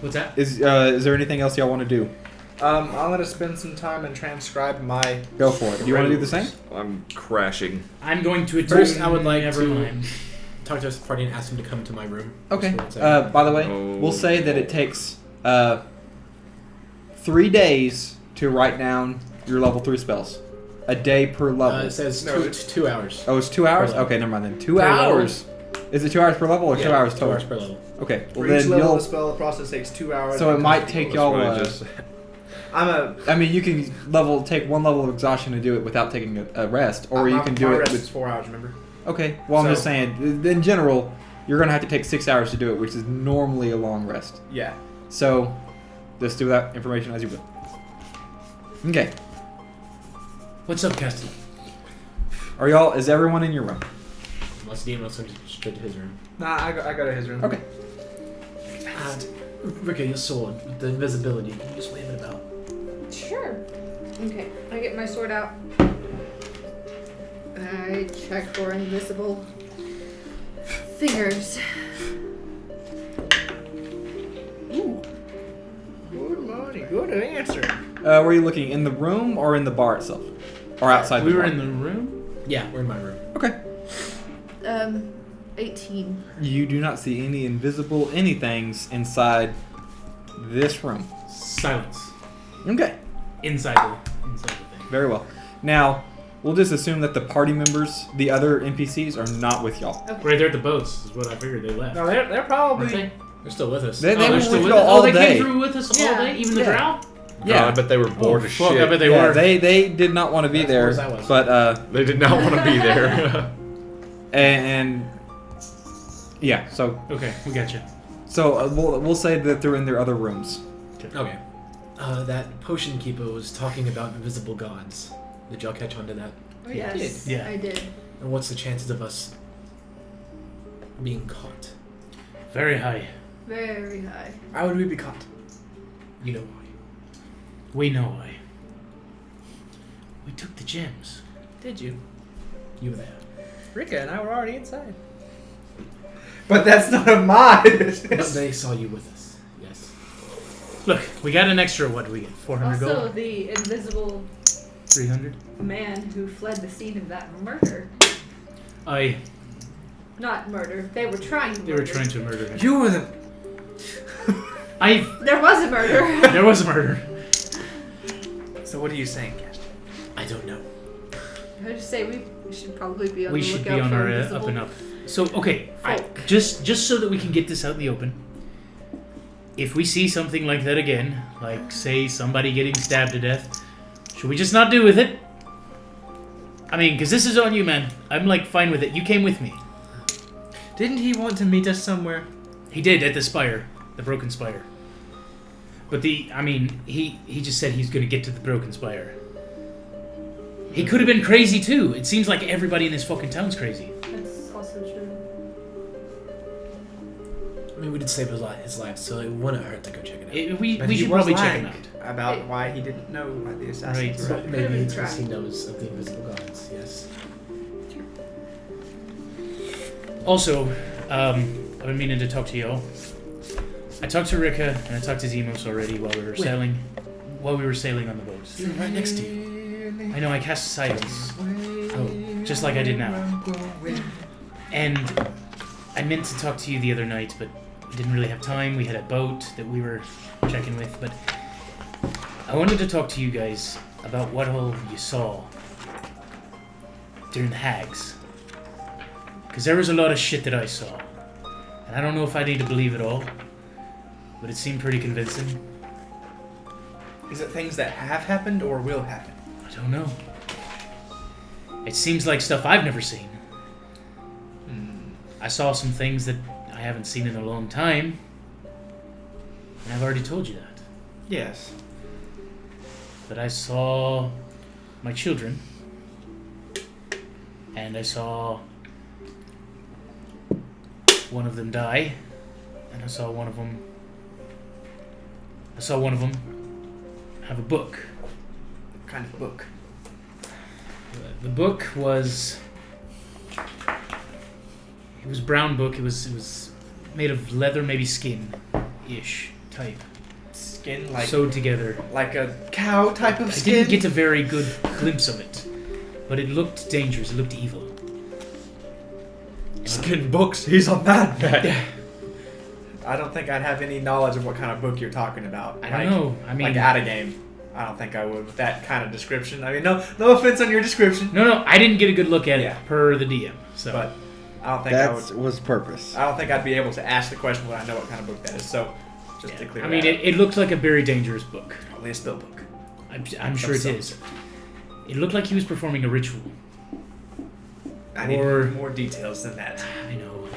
What's that? Is there anything else y'all want to do? I'm going to spend some time and transcribe my... Go for it. Do you want to do the same? I'm crashing. I'm going to attune. First, I would like never to mind. talk to us party and ask him to come to my room. Okay. By the way, we'll say that it takes 3 days to write down your level 3 spells. A day per level. It says it's 2 hours. Oh, it's 2 hours? per level. Okay, never mind then. 2 hours. Is it 2 hours per level or 2 hours total? 2 hours per level. Okay. Well, For each then level you'll... of the spell, the process takes 2 hours. So it might take y'all... I mean, you can take 1 level of exhaustion to do it without taking a rest, or you can do my it rest with... is 4 hours, remember? Okay, well, I'm just saying, in general, you're going to have to take 6 hours to do it, which is normally a long rest. Yeah. So, just do that information as you will. Okay. What's up, Castonn? Is everyone in your room? Unless Deimos sends straight to his room. Nah, I go to his room. Okay. And Rikka, your sword, with the invisibility, can you just wave it about? Sure. Okay, I get my sword out. I check for invisible fingers. Ooh. Good morning. Good answer. Were you looking in the room or in the bar itself? Or outside the bar? We were in the room? Yeah, we're in my room. Okay. 18. You do not see any invisible anythings inside this room. Silence. Okay. Inside the thing. Very well. Now, we'll just assume that the party members, the other NPCs, are not with y'all. Okay. Right there at the boats is what I figured they left. No, they're probably... Aren't they? They're still with us. They they're were still with with y'all us? all they day. came through with us all Yeah. day? Even the Yeah. drow? Yeah. God, but they were bored as fuck, shit. I bet they Yeah, were. they did not want to be As there, far as I was. but They did not want to be there. and yeah, so Okay, we got you. we'll say that they're in their other rooms. Okay. That potion keeper was talking about invisible gods. Did y'all catch on to that? Oh, yes, Yeah. I did. And what's the chances of us being caught? Very high. Very high. Why would we be caught? You know why. We know why. We took the gems. Did you? You were there. Rikka and I were already inside. But that's none of my But business. they saw you with us. Yes. Look, we got an extra, what do we get? 400 Also, gold? the invisible 300? man who fled the scene of that murder. Not murder. They were trying to They murder. were trying to murder him. You were the... There was a murder. There was a murder. So what are you saying, Castonn? I don't know. I just say we should probably be on We the should lookout be on for our invisible up and up. So, okay, folk. just so that we can get this out in the open, if we see something like that again, like, say, somebody getting stabbed to death, should we just not do with it? I mean, because this is on you, man. I'm, like, fine with it. You came with me. Didn't he want to meet us somewhere? He did, at the spire. The broken spire. But he just said he's going to get to the broken spire. He could have been crazy, too. It seems like everybody in this fucking town's crazy. That's also true. I mean, we did save his life, so it wouldn't hurt to go check it out. We But he should was probably check him lying out. about why he didn't know about the assassins. Right. were. Maybe it's Try. because he knows of the invisible gods. Yes. Also, I've been meaning to talk to y'all. I talked to Rikka and I talked to Deimos already while we were sailing. While we were sailing on the boat. You're right next to you. I know I cast silence. Oh, just like I did now. And I meant to talk to you the other night, but we didn't really have time. We had a boat that we were checking with, but I wanted to talk to you guys about what all you saw during the hags. Because there was a lot of shit that I saw. And I don't know if I need to believe it all, but it seemed pretty convincing. Is it things that have happened or will happen? I don't know. It seems like stuff I've never seen. I saw some things that I haven't seen in a long time. And I've already told you that. Yes. But I saw my children. And I saw one of them die. And I saw one of them have a book. What kind of book? The book was... It was a brown book. It was made of leather, maybe skin-ish type. Skin like Sewed together. like a cow type of I skin. didn't get a very good glimpse of it, but it looked dangerous. It looked evil. Skin books. He's a madman. I don't think I'd have any knowledge of what kind of book you're talking about. I don't know. I mean, like at a game. I don't think I would with that kind of description. I mean, no offense on your description, no, I didn't get a good look at Yeah. it per the DM. So, but I don't think I That would. was purpose. I don't think I'd be able to ask the question when I know what kind of book that is. So, just to clear I mean, that up. it looked like a very dangerous book. Probably a spell book. I'm sure it some is. It looked like he was performing a ritual. I need Or- more details than that. I know,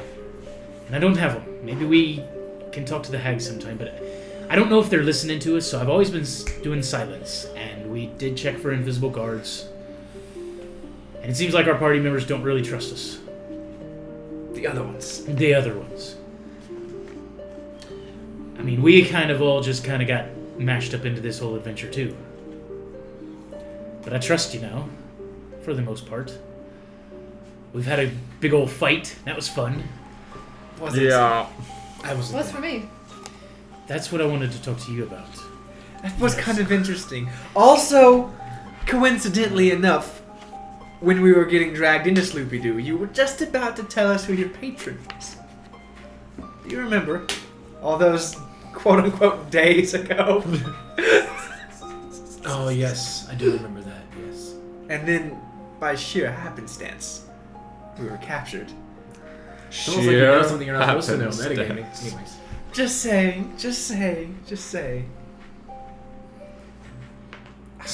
and I don't have them. Maybe we can talk to the hags sometime, but I don't know if they're listening to us. So I've always been doing silence, and we did check for invisible guards. And it seems like our party members don't really trust us. The other ones. The other ones. I mean, we kind of all just kind of got mashed up into this whole adventure too. But I trust you now, for the most part. We've had a big old fight. That was fun. Was it? Yeah. I was. What's for me? That's what I wanted to talk to you about. That was kind of interesting. Also, coincidentally enough, when we were getting dragged into Sloopy Doo, you were just about to tell us who your patron was. Do you remember? All those quote-unquote days ago. Oh yes, I do remember that. Yes. And then, by sheer happenstance, we were captured. It's almost like you know something you're not supposed to know. Metagaming. Anyways. Just saying.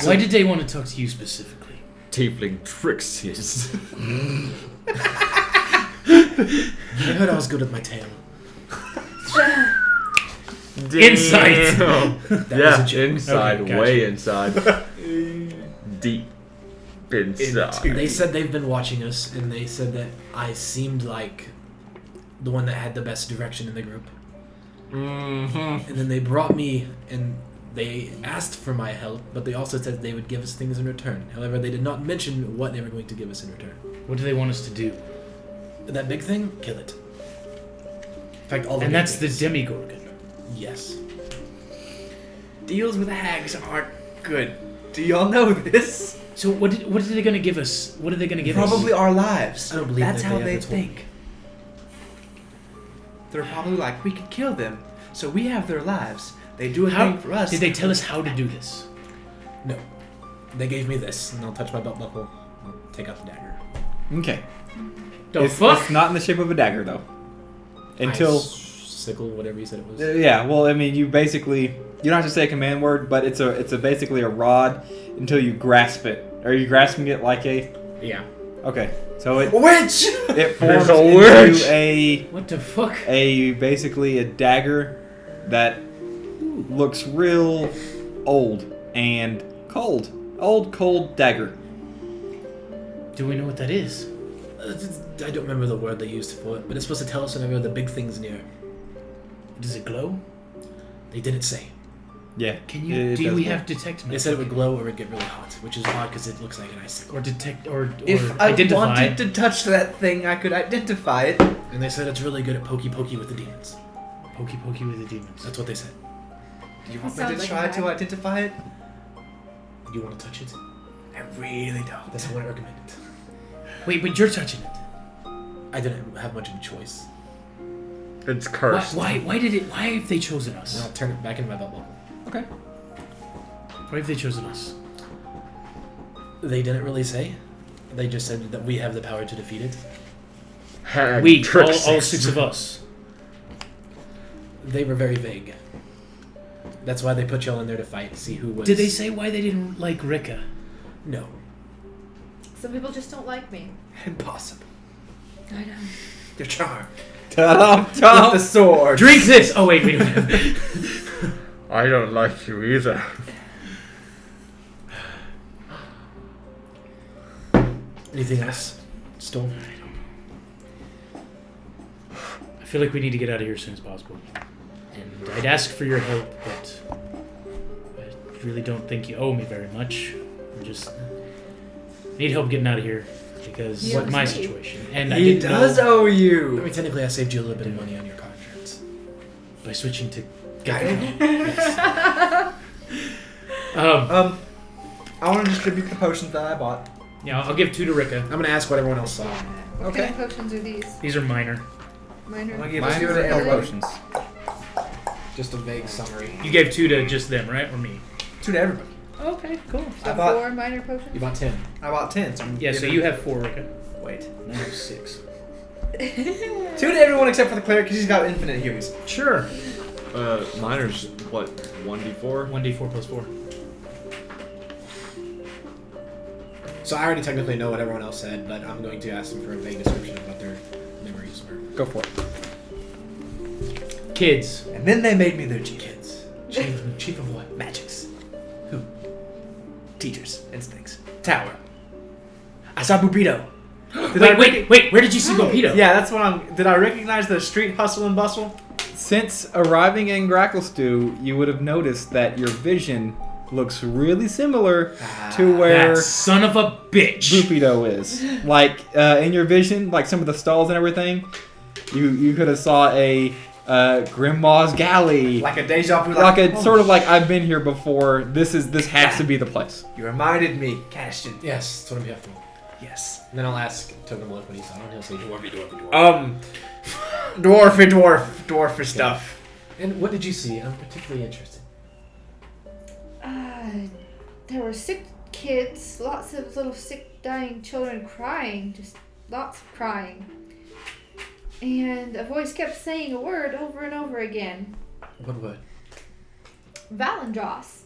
Why did they want to talk to you specifically? Tiefling trixies. I heard I was good at my tail. Insight. That was a Yeah, joke. inside, Okay, gotcha. way inside. Deep inside. They said they've been watching us, and they said that I seemed like the one that had the best direction in the group. Mm-hmm. And then they brought me, and they asked for my help, but they also said they would give us things in return. However, they did not mention what they were going to give us in return. What do they want us to do? That big thing, kill it. In fact, all the And big that's the things. Demigorgon. Yes. Deals with hags aren't good. Do y'all know this? So what are they going to give us? What are they going to give us? Probably our lives. I don't believe That's that how they they ever told me. think. They're probably like, we could kill them, so we have their lives. They do a How thing for us. did they tell us how to do this? No. They gave me this, and I'll touch my belt buckle. I'll take out the dagger. Okay. The It's fuck? not in the shape of a dagger, though. Until... Sickle, whatever you said it was. Yeah, well, I mean, you basically... You don't have to say a command word, but it's a basically a rod until you grasp it. Are you grasping it like a... Yeah. Okay. So it Witch! it forms There's a witch! into a What the fuck? basically a dagger that looks real old and cold. Old, cold dagger. Do we know what that is? I don't remember the word they used for it, but it's supposed to tell us whenever the big thing's near. Does it glow? They didn't say. Yeah. Can you? it Do does we look- have detect magic? They said it would glow or it would get really hot, which is odd because it looks like an icicle. or detect or If I identify. wanted to touch that thing, I could identify it. And they said it's really good at pokey pokey with the demons. Pokey pokey with the demons. That's what they said. Do you want me Sounds to like try a to bag. identify it? You want to touch it? I really don't. That's how I recommend it. Wait, but you're touching it. I didn't have much of a choice. It's Why? cursed. Why have they chosen And us? I'll turn it back into my belt buckle. Okay. Why have they chosen us? They didn't really say. They just said that we have the power to defeat it. Hag We, trixies. all 6 of us. They were very vague. That's why they put y'all in there to fight, see who was... Did they say why they didn't like Rikka? No. Some people just don't like me. Impossible. I know. You're charmed. Ta-dum, With the ta-dum. sword. Drink this. Oh wait, wait. I don't like you either. Anything else? Stor? I feel like we need to get out of here as soon as possible. And I'd ask for your help, but I really don't think you owe me very much. I just need help getting out of here because He of my owes me. situation. And I He didn't does know owe I you. mean, technically I saved you a little bit of money on your car insurance. by switching to I want to distribute the potions that I bought. Yeah, I'll give 2 to Rikka. I'm gonna ask what everyone else saw. What Okay. kind of potions are these? These are minor. Minor. I'm gonna give Mine 2 are to health everybody. potions. Just a vague summary. You gave 2 to just them, right? Or me? 2 to everybody. Okay, cool. So I bought- 4 minor potions? You bought 10. I bought 10. So I'm Yeah, so giving- you have 4, Rikka. Wait. I have 6. 2 to everyone except for the cleric because he's got infinite heals. Sure. Miner's what? 1d4? 1d4 plus 4. So I already technically know what everyone else said, but I'm going to ask them for a vague description of what their memories were. Go for it. Kids. And then they made me their chief. Kids. Chief of what? Magics. Who? Teachers. Instincts. Tower. I saw Bubito. Wait, where did you see Bopito? Yeah, that's what I'm. Did I recognize the street hustle and bustle? Since arriving in Grackle-Stew, you would have noticed that your vision looks really similar to where That son of a bitch. Bupido is. Like, in your vision, like some of the stalls and everything, you could have saw a Grandma's Galley. Like a deja vu. Like a oh, sort of like, I've been here before, this has to be the place. You reminded me, Castonn. Yes, that's what I'm here for. Yes. And then I'll ask Tokenbloke what he saw, and he'll say dwarfy. Dwarfy stuff. And what did you see? I'm particularly interested. There were sick kids, lots of little sick, dying children crying, just lots of crying. And a voice kept saying a word over and over again. What word? Valendros.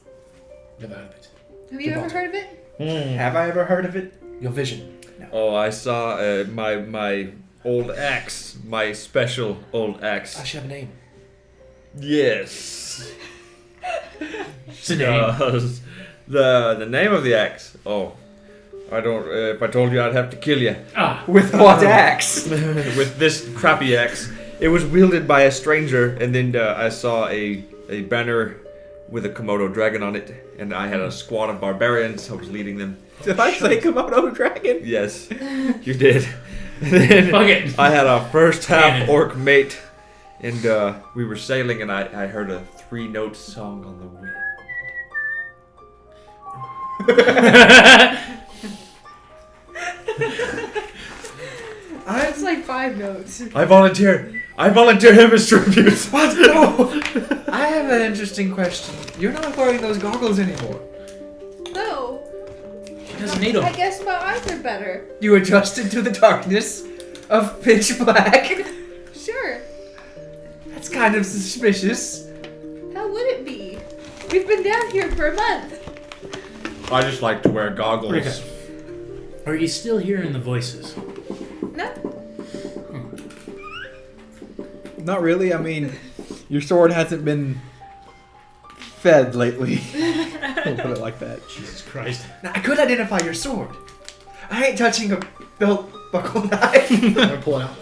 Never heard of it. Have you ever Gibraltar. heard of it? Have I ever heard of it? Your vision. Oh, I saw my old axe. My special old axe. I should have a name. Yes. It's a name. The name of the axe. Oh, I don't. If I told you, I'd have to kill you. Ah. With what axe? With this crappy axe. It was wielded by a stranger, and then I saw a banner with a Komodo dragon on it, and I had a squad of barbarians. I was leading them. Did I say Komodo dragon? Yes, you did. And then Fuck it. I had a first half Cannon. orc mate, and we were sailing, and I heard a 3-note song on the wind. It's like 5 notes. I volunteer him as tribute. What? No. I have an interesting question. You're not wearing those goggles anymore. No. She doesn't need I them. guess my eyes are better. You adjusted to the darkness of pitch black. Sure. That's kind of suspicious. How would it be? We've been down here for a month. I just like to wear goggles. Rikka, are you still hearing the voices? No. Not really. I mean, your sword hasn't been fed lately. We'll put it like that. Jesus Christ. Now, I could identify your sword. I ain't touching a belt buckle knife. I'm gonna pull it out.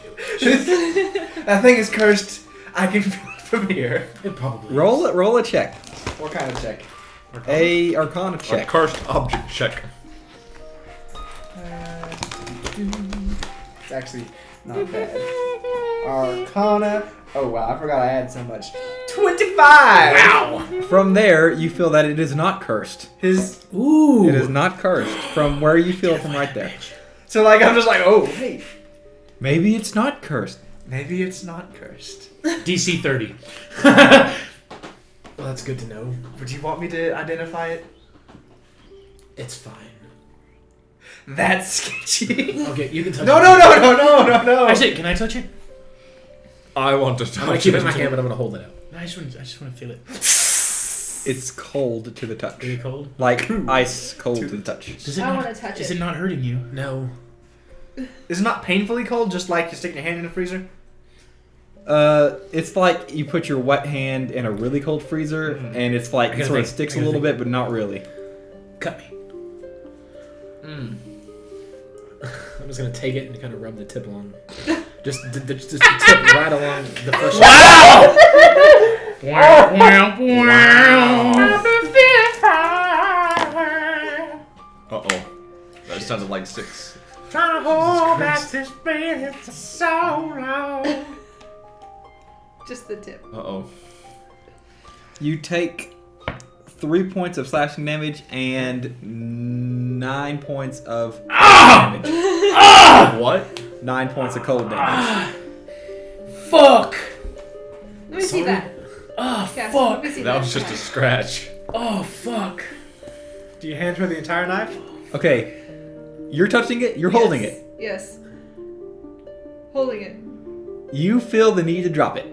That thing is cursed. I can feel it from here. It probably Roll a check. What kind of check? A Arcana A check. cursed object check. It's actually not bad. Arcana. Oh wow, I forgot I had so much. 25! Wow. From there, you feel that it is not cursed. Ooh. It is not cursed from where you feel from right there. So like I'm just like, oh hey, Maybe it's not cursed. maybe it's not cursed. DC 30. Well, that's good to know. Would you want me to identify it? It's fine. That's sketchy. Okay, you can touch No, it. no, no, no, no, no, no. Actually, can I touch it? I want to I'm gonna touch keep it it. in my hand, but I'm gonna hold it out. No, I just want to feel it. It's cold to the touch. Really cold? Like ice cold to the touch. Does it I not, wanna touch is it. it not hurting you? No. Is it not painfully cold, just like you stick your hand in a freezer? It's like you put your wet hand in a really cold freezer, and it's like I it gotta sort of think. sticks I a gotta little think. bit, but not really. Cut me. I'm just gonna take it and kind of rub the tip along. Just the tip right along the flesh. Wow! Wow! Uh-oh. That sounded like 6. Trying to hold back this feeling for so long. Just the tip. Uh-oh. You take 3 points of slashing damage and 9 points of damage. What? 9 points of cold damage. Fuck! Let me see that. Oh, Castonn, fuck! let me see That was just a scratch. Oh, fuck! Do you hand her the entire knife? Okay, you're touching it. You're holding it. Yes. Holding it. You feel the need to drop it.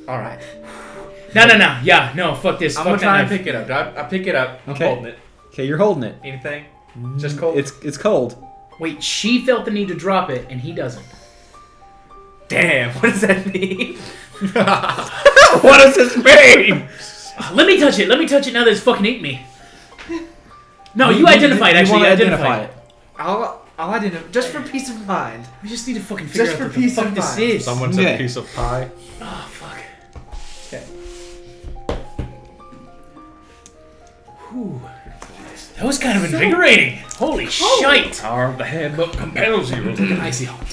All right. No. Yeah, no, fuck this. I'm Fuck gonna try and that pick it up. I pick it up. I'm Okay. holding it. Okay, you're holding it. Anything? Just cold. It's cold. knife. Wait, she felt the need to drop it, and he doesn't. Damn. What does that mean? What does this mean? Let me touch it now that it's fucking ate me. No, you identified, You actually. want to Identify identify it. it. I didn't know. Just for peace of mind. We just need to fucking figure Just out for what the peace fuck of this mind. is. Someone said Okay. piece of pie. Oh, fuck. Okay. Whew. That was kind of invigorating. Holy shite. Power of the handbook compels you. Like an icy hot.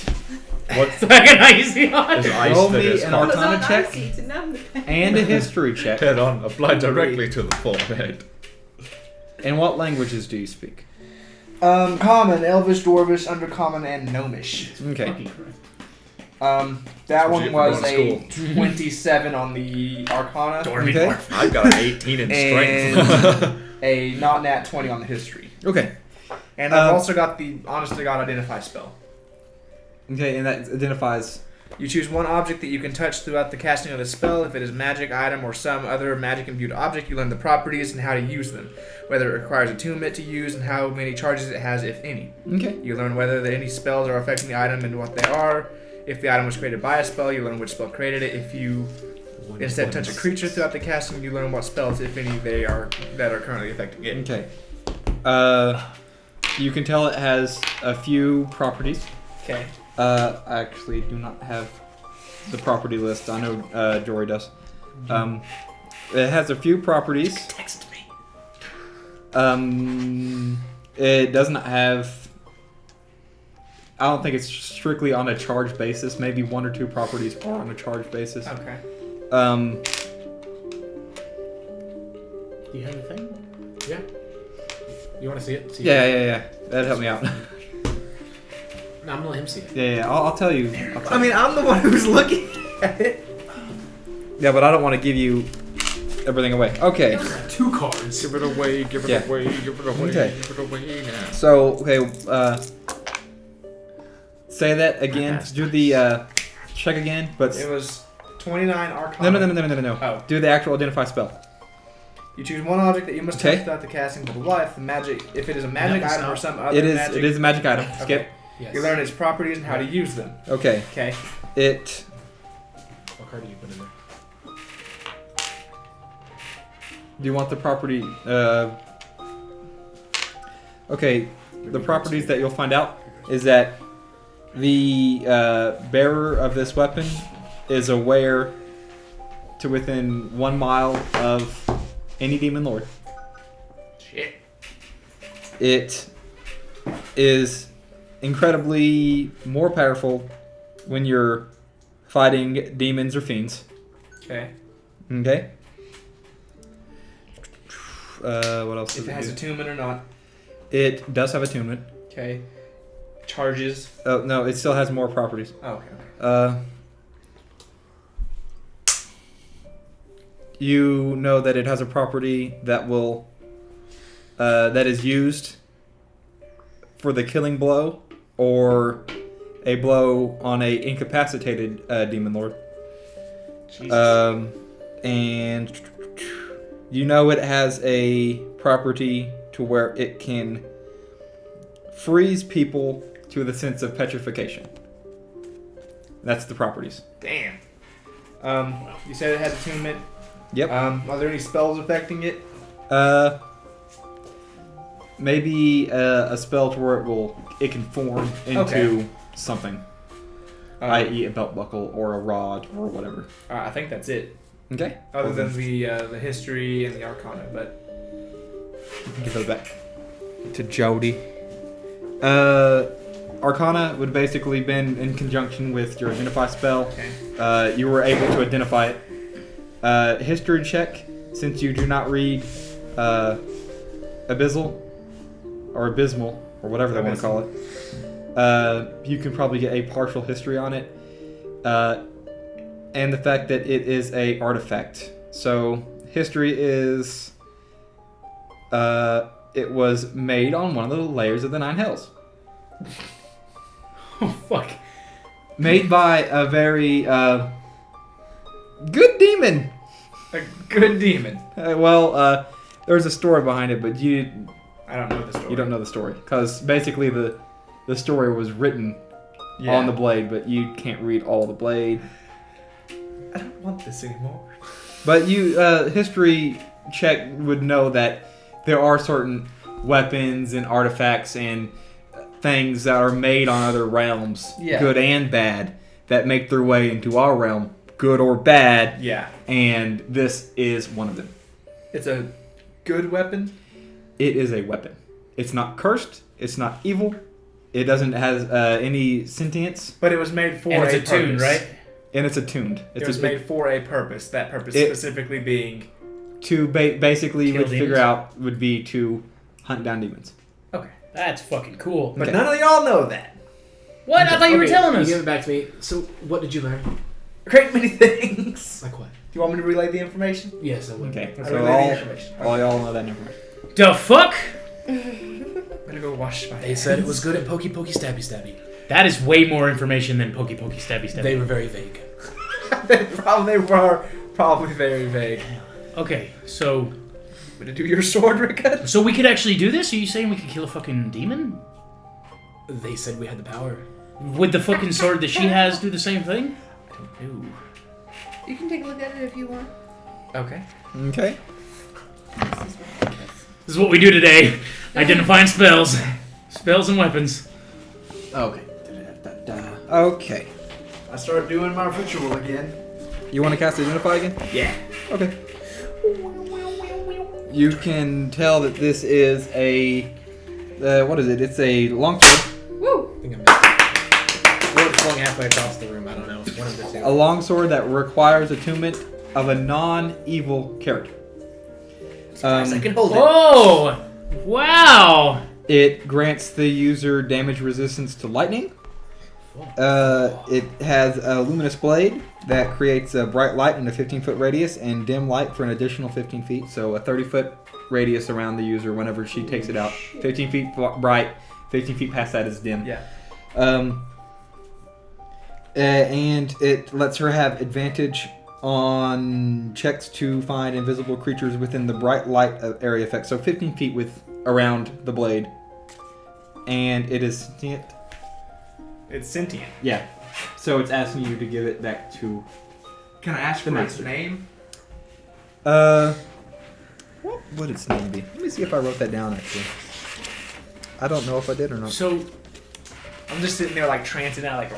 What Like an icy hot. is ice Roll that me is an hot? Arcana check to numb the pain. and a history check. Head on, applied directly to the forehead. And what languages do you speak? Common, Elvish, Dwarvish, Undercommon, and Gnomish. Okay. Fucking Christ. That what one you was go to a 27 on the Arcana. Dormy Okay. dwarf. I've got an 18 in strength. And a not nat 20 on the history. Okay. And I've also got the Honest to God Identify spell. Okay, and that identifies. You choose one object that you can touch throughout the casting of the spell. If it is magic, item, or some other magic-imbued object, you learn the properties and how to use them. Whether it requires attunement to use and how many charges it has, if any. Okay. You learn whether any spells are affecting the item and what they are. If the item was created by a spell, you learn which spell created it. If you instead touch a creature throughout the casting, you learn what spells, if any, that are currently affecting it. Okay. You can tell it has a few properties. Okay. I actually do not have the property list. I know Jory does. It has a few properties. Text me. It doesn't have. I don't think it's strictly on a charge basis. Maybe 1 or 2 properties are on a charge basis. Okay. Do you have a thing? Yeah. You want to see it? See Yeah. That'd help me out. No, I'm gonna let him see it. Yeah. I'll tell you. I mean, I'm the one who's looking at it. Yeah, but I don't want to give you everything away. Okay. 2 cards. Give it away, give it Yeah. away, give it away, Okay. give it away now. So say that again. Do the check again, but It was 29 Arcana. no. Oh. Do the actual identify spell. You choose one object that you must Okay. touch throughout the casting. Blah blah blah. If it is a magic No, item or stop. some other It magic, is a magic item. Okay. Skip. Yes. You learn its properties and how to use them. Okay. Okay. It. What card do you put in there? Do you want the property? Okay. The properties that you'll find out is that the bearer of this weapon is aware to within 1 mile of any demon lord. Shit. It is incredibly more powerful when you're fighting demons or fiends. Okay. Okay. What else? If does it has do? attunement or not. It does have attunement. Okay. Charges. Oh no, it still has more properties. Oh, okay. You know that it has a property that will that is used for the killing blow or a blow on a incapacitated demon lord. Jesus. And you know it has a property to where it can freeze people to the sense of petrification. That's the properties. Damn. You said it has attunement. Yep. Are there any spells affecting it? Maybe a spell to where it can form into Okay. something, i.e. a belt buckle or a rod or whatever. I think that's it. Okay. Other than the history and the Arcana, but Give it back to Jody. Arcana would have basically been in conjunction with your identify spell. okay. You were able to identify it. History check, since you do not read Abyssal or Abysmal or whatever they want to call it. You can probably get a partial history on it, and the fact that it is a artifact. So history is it was made on one of the layers of the 9 hells. Oh fuck! Made by a very good demon. A good demon. There's a story behind it, but I don't know the story. you don't know the story because basically the story was written on the blade, but you can't read all the blade. I don't want this anymore. But you history check would know that there are certain weapons and artifacts and things that are made on other realms, good and bad, that make their way into our realm, good or bad. Yeah. And this is one of them. It's a good weapon? It is a weapon. It's not cursed. It's not evil. It doesn't have any sentience. But it was made for And it's a attuned, purpose. right? And it's attuned. It was made for a purpose. That purpose specifically being... To basically you Kill would figure demons? out would be to hunt down demons. Okay. That's fucking cool. But Okay. none of y'all know that. What? I thought you were telling You us. give it back to me. So, what did you learn? A great many things. Like what? Do you want me to relay the information? Yes, I would. Okay, I'll so relay the information. all y'all know that information. The fuck? I'm gonna go wash my They hands. said it was good at pokey pokey stabby stabby. That is way more information than pokey pokey stabby stabby. They were very vague. They were probably very vague. Okay, so Gonna do your sword, Rikka? so we could actually do this? Are you saying we could kill a fucking demon? They said we had the power. Would the fucking sword that she has do the same thing? I don't know. You can take a look at it if you want. Okay. Okay. This is what we do today. Identifying spells. Spells and weapons. Okay. Okay. I start doing my ritual again. You want to cast Identify again? Yeah. Okay. You can tell that this is a... what is it? It's a longsword. Woo! I think I missed it. Or it's flung halfway across the room. I don't know. One of the two. A longsword that requires attunement of a non-evil character. I can hold it. Oh! Wow! It grants the user damage resistance to lightning. It has a luminous blade that creates a bright light in a 15-foot radius and dim light for an additional 15 feet. So a 30-foot radius around the user whenever she takes it out. 15 feet bright, 15 feet past that is dim. Yeah. And it lets her have advantage on checks to find invisible creatures within the bright light area effect. So 15 feet around the blade. And it is sentient. It's sentient. Yeah. So it's asking you to give it back to... Can I ask The for its master. name? What would its name be? Let me see if I wrote that down, actually. I don't know if I did or not. So, I'm just sitting there like trancing out like...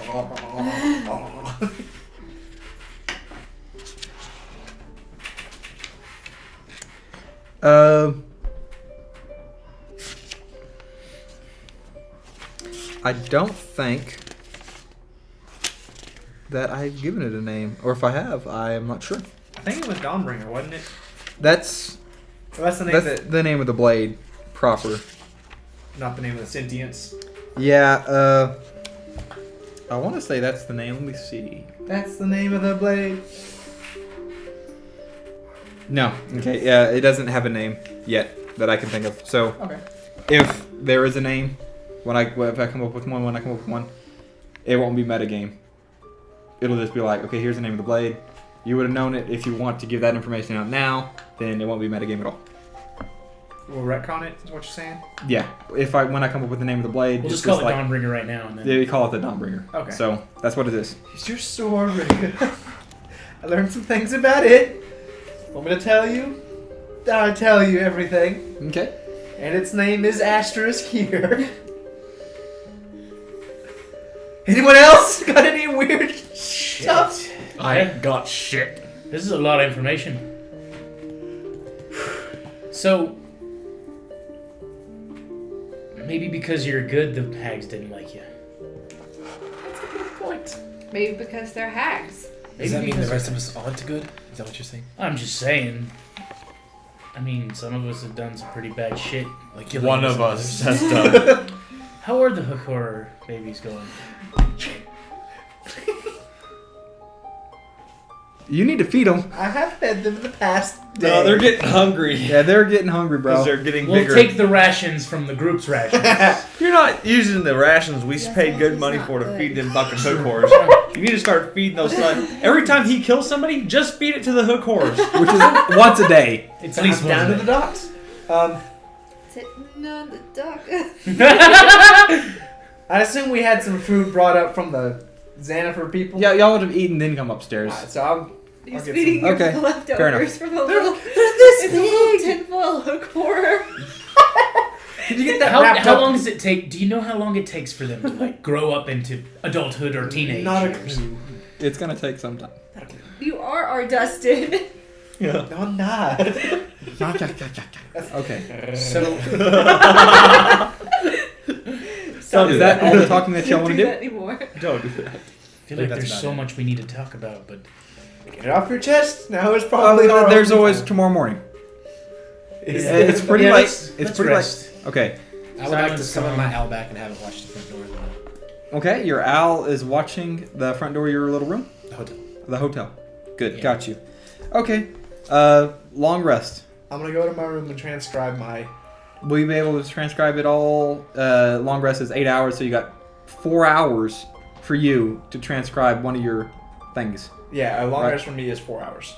I don't think that I've given it a name. Or if I have, I am not sure. I think it was Dawnbringer, wasn't it? That's Well, that's the name the name of the blade proper. not the name of the sentience. Yeah, I want to say that's the name. Let me see. That's the name of the blade. No. Okay, yeah, it doesn't have a name yet that I can think of. So Okay. if there is a name, if I come up with one, it won't be metagame. It'll just be like, okay, here's the name of the blade. You would have known it. If you want to give that information out now, then it won't be metagame at all. We'll retcon it, is what you're saying? Yeah. When I come up with the name of the blade, we'll just it's call it like, Dawnbringer right now. And then. yeah, we call it the Dawnbringer. Okay. So that's what it is. It's your sword, Rikka. I learned some things about it. Want me to tell you? I'll tell you everything. Okay. And its name is Asterisk here. Anyone else got any weird stuff? I got shit. This is a lot of information. So, maybe because you're good, the hags didn't like you. That's a good point. Maybe because they're hags. Does that mean the because rest of us aren't good? Is that what you're saying? I'm just saying. I mean, some of us have done some pretty bad shit. Like killing One of us. us has done. How are the hook horror babies going? You need to feed them. I have fed them in the past day. No, they're getting hungry. Yeah, they're getting hungry, Because bro. they're getting We'll bigger. take the rations from the group's rations. You're not using the rations we Yes, paid good it's money not for to good. feed them fucking hook horrors. You need to start feeding those sons. Every time he kills somebody, just feed it to the hook horrors. Which is once a day. It's at least down to one. the docks. Sitting on the dock. I assume we had some food brought up from the Xanafer people. Yeah, y'all would have eaten, then come upstairs. So I'll He's get feeding some- you Okay, the leftovers fair enough. from the They're little. this It's a little tinfoil hook horror. Did you get that How, wrapped how up? long does it take? Do you know how long it takes for them to like grow up into adulthood or teenage Not a years? clue. It's gonna take some time. You are our Dustin. Yeah. No, I'm not. Okay. So So is that all the talking that y'all want to do? that anymore. Don't do that. I feel think like that's there's about so it. much we need to talk about, but Get it off your chest. Now it's probably. our There's only always time. tomorrow morning. Is Yeah. it? It's pretty Yeah, late. let's- It's let's pretty late. rest. Okay. I would like to Silence summon song. my owl back and have it watch the front door of Okay. Your owl is watching the front door of your little room. the hotel. The hotel. Good. Yeah. Got you. Okay. Long rest. I'm gonna go to my room and transcribe my. Will you be able to transcribe it all? Long rest is 8 hours, so you got 4 hours for you to transcribe one of your things. Yeah, a long Right. rest for me is 4 hours.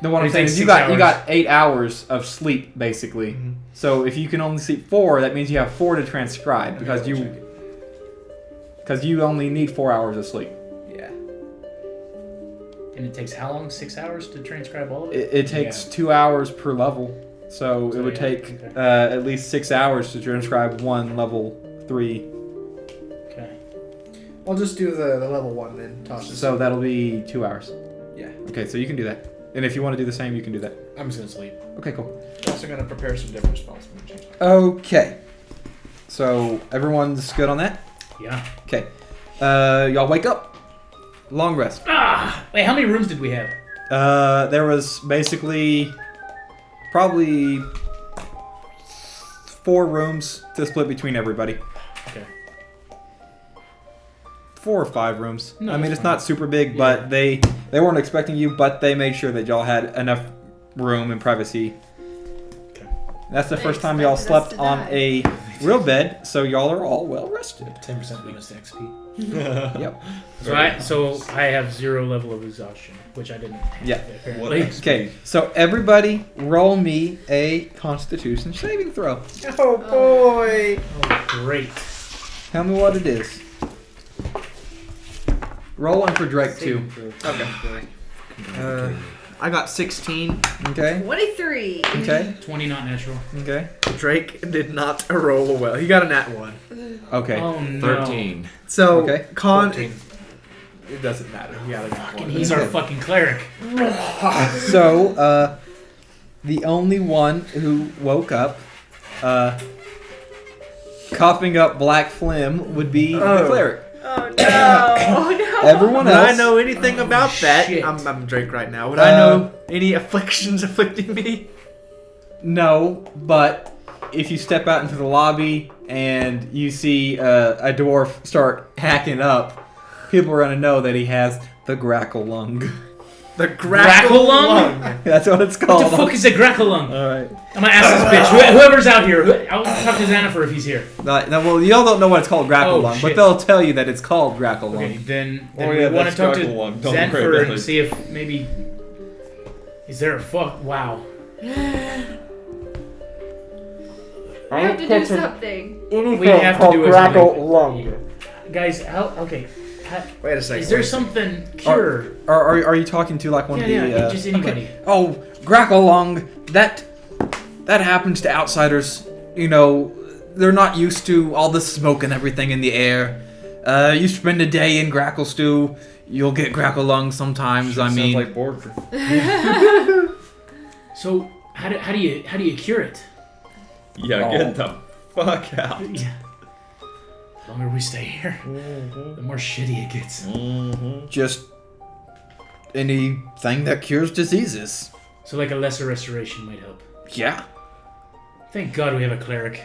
No, what I'm It saying takes is you 6 got hours. 8 hours of sleep basically. Mhm. So if you can only sleep 4, that means you have 4 to transcribe because you only need 4 hours of sleep. Yeah. and it takes how long? 6 hours to transcribe all of it. It takes 2 hours per level, so So, it would yeah, take okay. at least 6 hours to transcribe one level 3. Okay. I'll just do the level 1 then. Toss it. So that'll be 2 hours. Yeah. Okay, so you can do that. And if you want to do the same, you can do that. I'm just gonna sleep. Okay, cool. I'm also gonna prepare some different spells. I'm gonna change my- Okay. So everyone's good on that? Yeah. Okay. Y'all wake up. Long rest. Wait, how many rooms did we have? There was basically probably 4 rooms to split between everybody. Okay. 4 or 5 rooms. No, I mean, that's it's not super big, but they weren't expecting you, but they made sure that y'all had enough room and privacy. Okay. That's the They first time y'all expected us slept to on die. a real bed, so y'all are all well rested. 10% bonus to XP. Yep. So I have 0 level of exhaustion, which I didn't have, Yeah. apparently. Okay, so everybody roll me a Constitution saving throw. Oh boy! Oh, great. Tell me what it is. Roll one for Drake too. Okay. I got 16. Okay. 23. Okay. 20 not natural. Okay. Drake did not roll well. He got a nat 1. Okay. Oh no. 13. So, Okay. con. 14. It doesn't matter. He got a nat 1. He's our fucking cleric. So, the only one who woke up, coughing up black phlegm would be the Oh. cleric. Oh no. Oh no. Everyone Would else. I know anything about that? shit. I'm Drake right now. Would I know any afflictions afflicting me? No, but if you step out into the lobby and you see a dwarf start hacking up, people are gonna know that he has the Grackle-Lung. The Grackle-Lung? Grackle-Lung. That's what it's What called. the fuck is a Grackle-Lung? All right. I'm gonna ask this bitch. Whoever's out here. I'll talk to Xanafer if he's here. No, well, y'all don't know what it's called Grackle-Lung, Oh, but shit. they'll tell you that it's called Grackle-Lung. Okay, then Oh, we yeah, want to that's talk to Grackle-Lung. Don't worry Xanafer about and it. see if maybe is there a fuck? Wow. We have to do something. We have to do a Grackle-Lung. Guys, how? Okay. Wait a second. Is there wait a second. something cure? Are you talking to like one Yeah, of the? yeah, just anybody. Okay. Oh, Grackle-Lung. That happens to outsiders. You know, they're not used to all the smoke and everything in the air. You spend a day in Grackle Stew, you'll get Grackle-Lung sometimes. I mean, Sounds like Borg. So how do you cure it? Yeah, get the fuck out. Yeah. The longer we stay here, the more shitty it gets. just anything that cures diseases. So like a lesser restoration might help. Yeah. Thank God we have a cleric.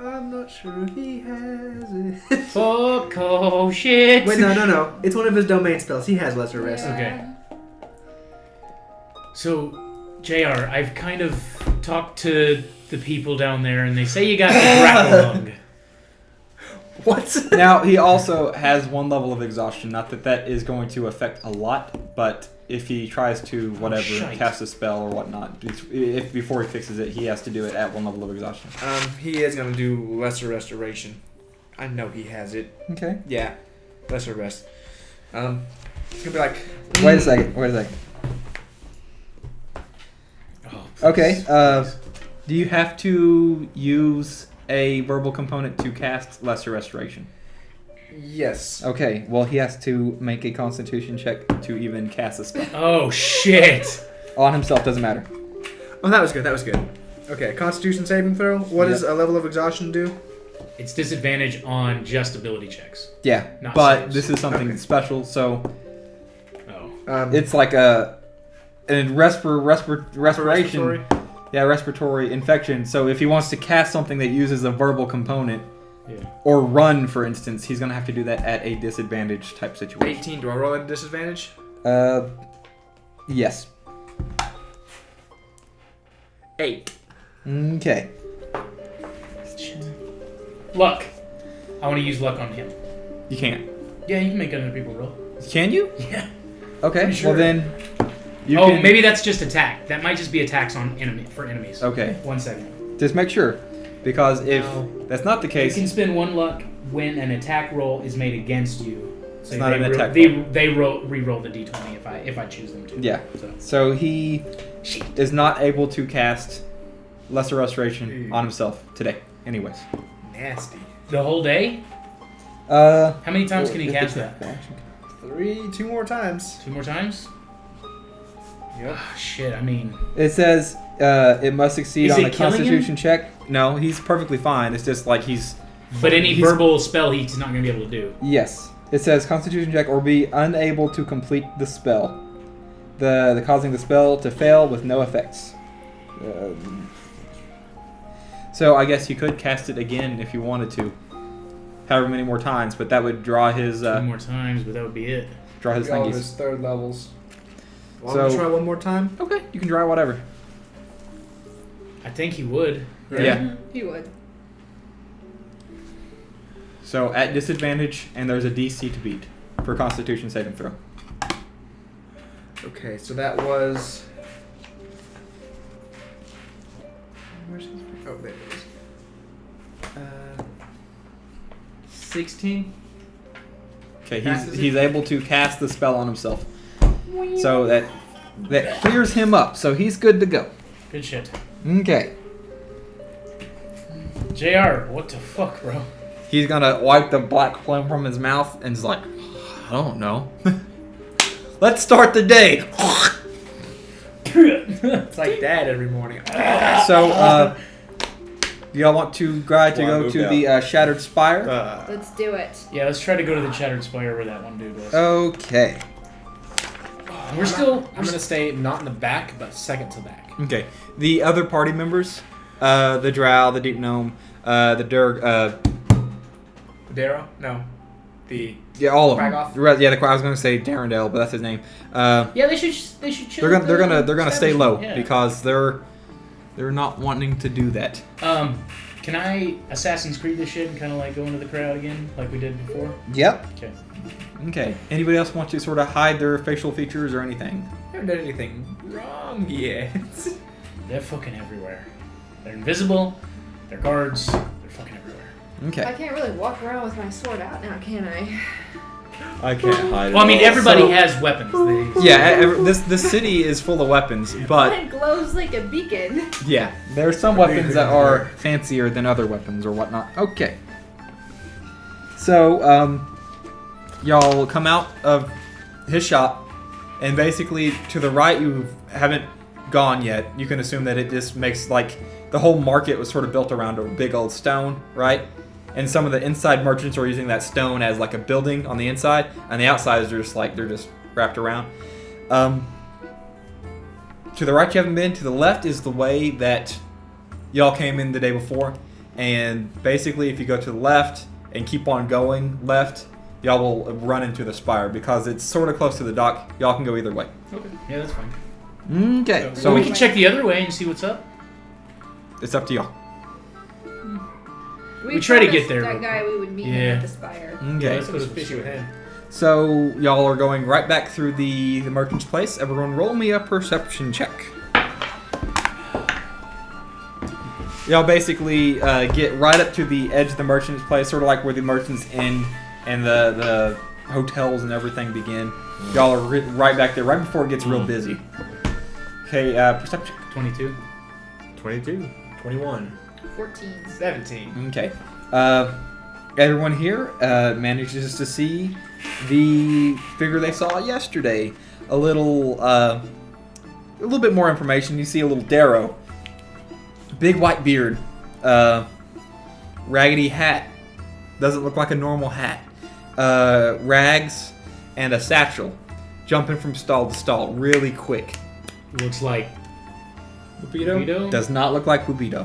I'm not sure if he has it. Fuck, oh shit. Wait, no. It's one of his domain spells. He has lesser rest. Okay. So, JR, I've kind of talked to the people down there, and they say you got the Grackle-Lung. What? Now, he also has one level of exhaustion. Not that that is going to affect a lot, but if he tries to, shite. cast a spell or whatnot, if before he fixes it, he has to do it at one level of exhaustion. He is gonna do lesser restoration. I know he has it. Okay. Yeah, lesser rest. It's gonna be like. Wait a second. Oh, Okay. Do you have to use a verbal component to cast lesser restoration? Yes. Okay. Well, he has to make a Constitution check to even cast a spell Oh shit. on himself. Doesn't matter. Oh, that was good. Okay, Constitution saving throw. What does a level of exhaustion do? It's disadvantage on just ability checks. Yeah, Not but saves. this is something Okay. special. So Oh. it's like an respiration. respiratory? Yeah, respiratory infection. So if he wants to cast something that uses a verbal component, Yeah. or run, for instance, he's gonna have to do that at a disadvantage type situation. 18. Do I roll at a disadvantage? Yes. 8. Okay. Luck. I want to use luck on him. You can't. Yeah, you can make other people roll. Can you? Yeah. Okay. Pretty sure. Well then. You Oh, can- maybe that's just attack. That might just be attacks on enemies. Okay. 1 second. Just make sure, because if No. that's not the You case, can spend 1 luck when an attack roll is made against you. So It's not an attack they re-roll the d20 if I choose them to. yeah. So. So he is not able to cast lesser restoration on himself today. Anyways. Nasty. The whole day? How How many times can he cast that? 2 more times. 2 more times? Yep. Ah, shit, I mean... It says it must succeed Is on it a killing Constitution check. No, he's perfectly fine. It's just like he's But any he's- verbal spell he's not going to be able to do. Yes. It says Constitution check or be unable to complete the spell. The causing the spell to fail with no effects. So I guess you could cast it again if you wanted to. However many more times, but that would draw his 2 more times, but that would be it. draw his All of thingies. his third levels. Want So- to try one more time? Okay, you can draw whatever. I think he would. Right? Yeah. He would. So at disadvantage, and there's a DC to beat for Constitution saving throw. Okay, so that was. Where's his? Oh, there it is. 16. Okay, Passes he's able to cast the spell on himself. So that clears him up. So he's good to go. Good shit. Okay. JR, what the fuck, bro? He's gonna wipe the black phlegm from his mouth and is like, I don't know. Let's start the day. It's like Dad every morning. So, do y'all want to try to Wanna go move to out. the Shattered Spire? Let's do it. Yeah, let's try to go to the Shattered Spire where that one dude was. Okay. And we're still... I'm gonna stay not in the back, but second to back. Okay. The other party members, the Drow, the Deep Gnome, the Durg, Darrow? No. The. yeah, all of them. Kragoth? The rest- yeah, I was gonna say Darendale, but that's his name. Yeah, they should chill. They're gonna stay low Yeah. because they're not wanting to do that. Can I Assassin's Creed this shit and kind of like go into the crowd again, like we did before? Yep. Okay. Okay. Anybody else want to sort of hide their facial features or anything? Haven't done anything wrong yet. They're fucking everywhere. They're invisible. They're guards. They're fucking everywhere. I Okay. can't really walk around with my sword out now, can I? I can't hide. Well, I mean, it all. everybody So- has weapons. Yeah. This city is full of weapons, but Mine glows like a beacon. yeah, there are some weapons that are fancier than other weapons or whatnot. Okay. So, y'all come out of his shop, and basically to the right, you haven't gone yet. You can assume that it just makes like the whole market was sort of built around a big old stone, right? And some of the inside merchants are using that stone as like a building on the inside, and the outside is just like they're just wrapped around. To the right you haven't been. To the left is the way that y'all came in the day before. And basically, if you go to the left and keep on going left, y'all will run into the spire because it's sort of close to the dock. Y'all can go either way. Okay. Yeah, that's fine. Okay. So So we can check the other way and see what's up. it's up to y'all. We try to get promised there, That but- guy, we would meet Yeah. him at the spire. Okay. Let's go to fishy with him. So y'all are going right back through the merchant's place. Everyone, roll me a perception check. Y'all basically get right up to the edge of the merchant's place, sort of like where the merchant's end and the hotels and everything begin. Y'all are right back there, right before it gets real busy. Okay, perception. 22. 22. 21. 14. 17. Okay. Everyone here manages to see the figure they saw yesterday. A little bit more information. You see a little Darrow. Big white beard. Raggedy hat. Doesn't look like a normal hat. Rags and a satchel. Jumping from stall to stall really quick. Looks like Lupido? Vito? Does not look like Bubito.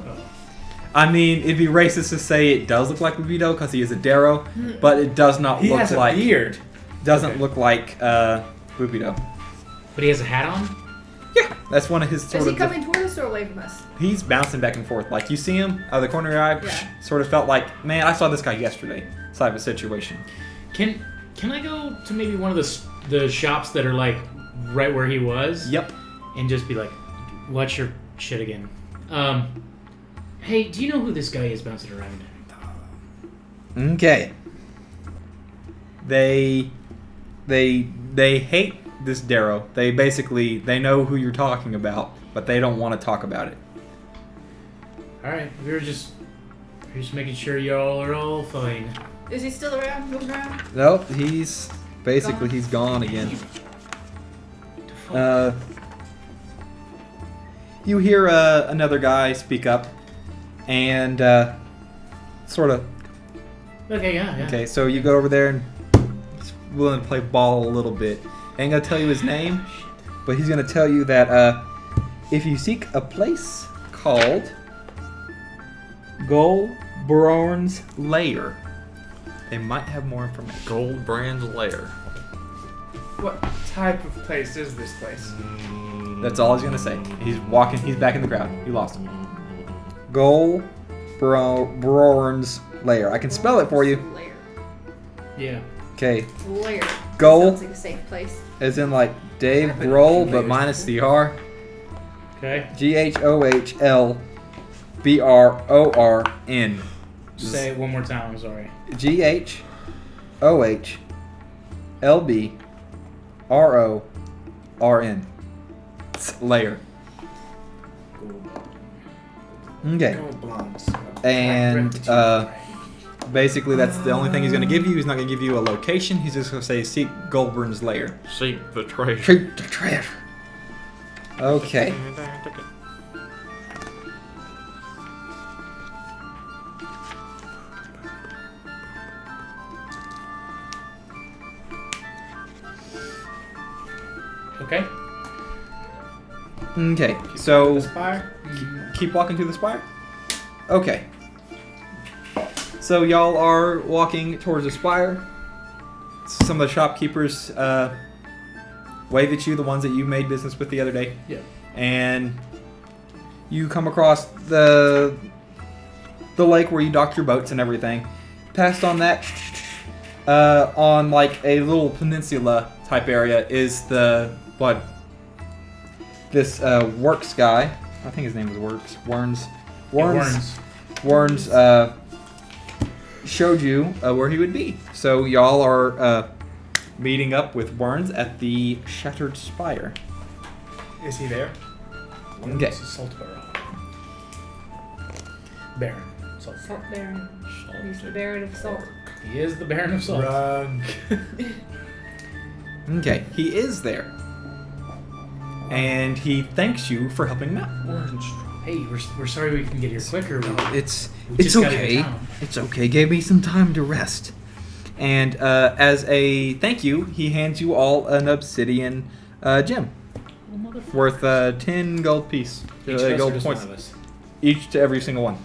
I mean, it'd be racist to say it does look like Bubito because he is a Darrow, but it does not He look has a like beard. doesn't look like Bubito. But he has a hat on? Yeah, that's one of his Is sort he of. coming toward us or away from us? He's bouncing back and forth. Like you see him out of the corner of your eye. Yeah. Sort of felt like, man, I saw this guy yesterday. Type of situation. Can I go to maybe one of the shops that are like right where he was? Yep. And just be like, watch your shit again. Hey, do you know who this guy is bouncing around? Okay. They hate this Darrow. They know who you're talking about, but they don't want to talk about it. Alright, we're just making sure y'all are all fine. Is he still around? Moving around? Nope, he's gone again. You hear another guy speak up, and sort of. Okay, yeah. Okay, so you go over there and he's willing to play ball a little bit. Ain't gonna tell you his name, but he's gonna tell you that if you seek a place called Goldbrand's Lair, they might have more information. Goldbrand's Lair. What type of place is this place? That's all he's gonna say. He's walking. He's back in the crowd. You lost him. Goldbrand's Lair. I can spell it for you. Lair. Yeah. Okay. Lair. Gold Sounds like a safe place. as in like Dave Grohl, but minus the R. Okay. GHOHLBRORN. Say it one more time, I'm sorry. GHOHLBRORN. Lair. Okay. Gold blondes. And basically that's the only thing he's going to give you. He's not going to give you a location. He's just going to say seek Goldbrand's Lair. Seek the treasure. Treat the treasure. Okay. Okay. Okay. So Spire? keep walking to the spire. Okay. So y'all are walking towards the spire. Some of the shopkeepers wave at you, the ones that you made business with the other day. Yeah. And you come across the lake where you docked your boats and everything. Past on that, on like a little peninsula type area is this Works guy. I think his name was Works. Warns showed you where he would be. So y'all are meeting up with Warns at the Shattered Spire. Is he there? Okay. It's a salt barrel. Baron. Salt. Salt Baron. He's the Baron of Salt. He is the Baron of Salt. Wrong. Okay, he is there. And he thanks you for helping him out. Hey, we're sorry we couldn't get here quicker. It's just gotta okay. get down. It's okay. Gave me some time to rest. And as a thank you, he hands you all an obsidian gem worth 10 gold piece. Each of us or Gold just points. one of us? Each to every single one.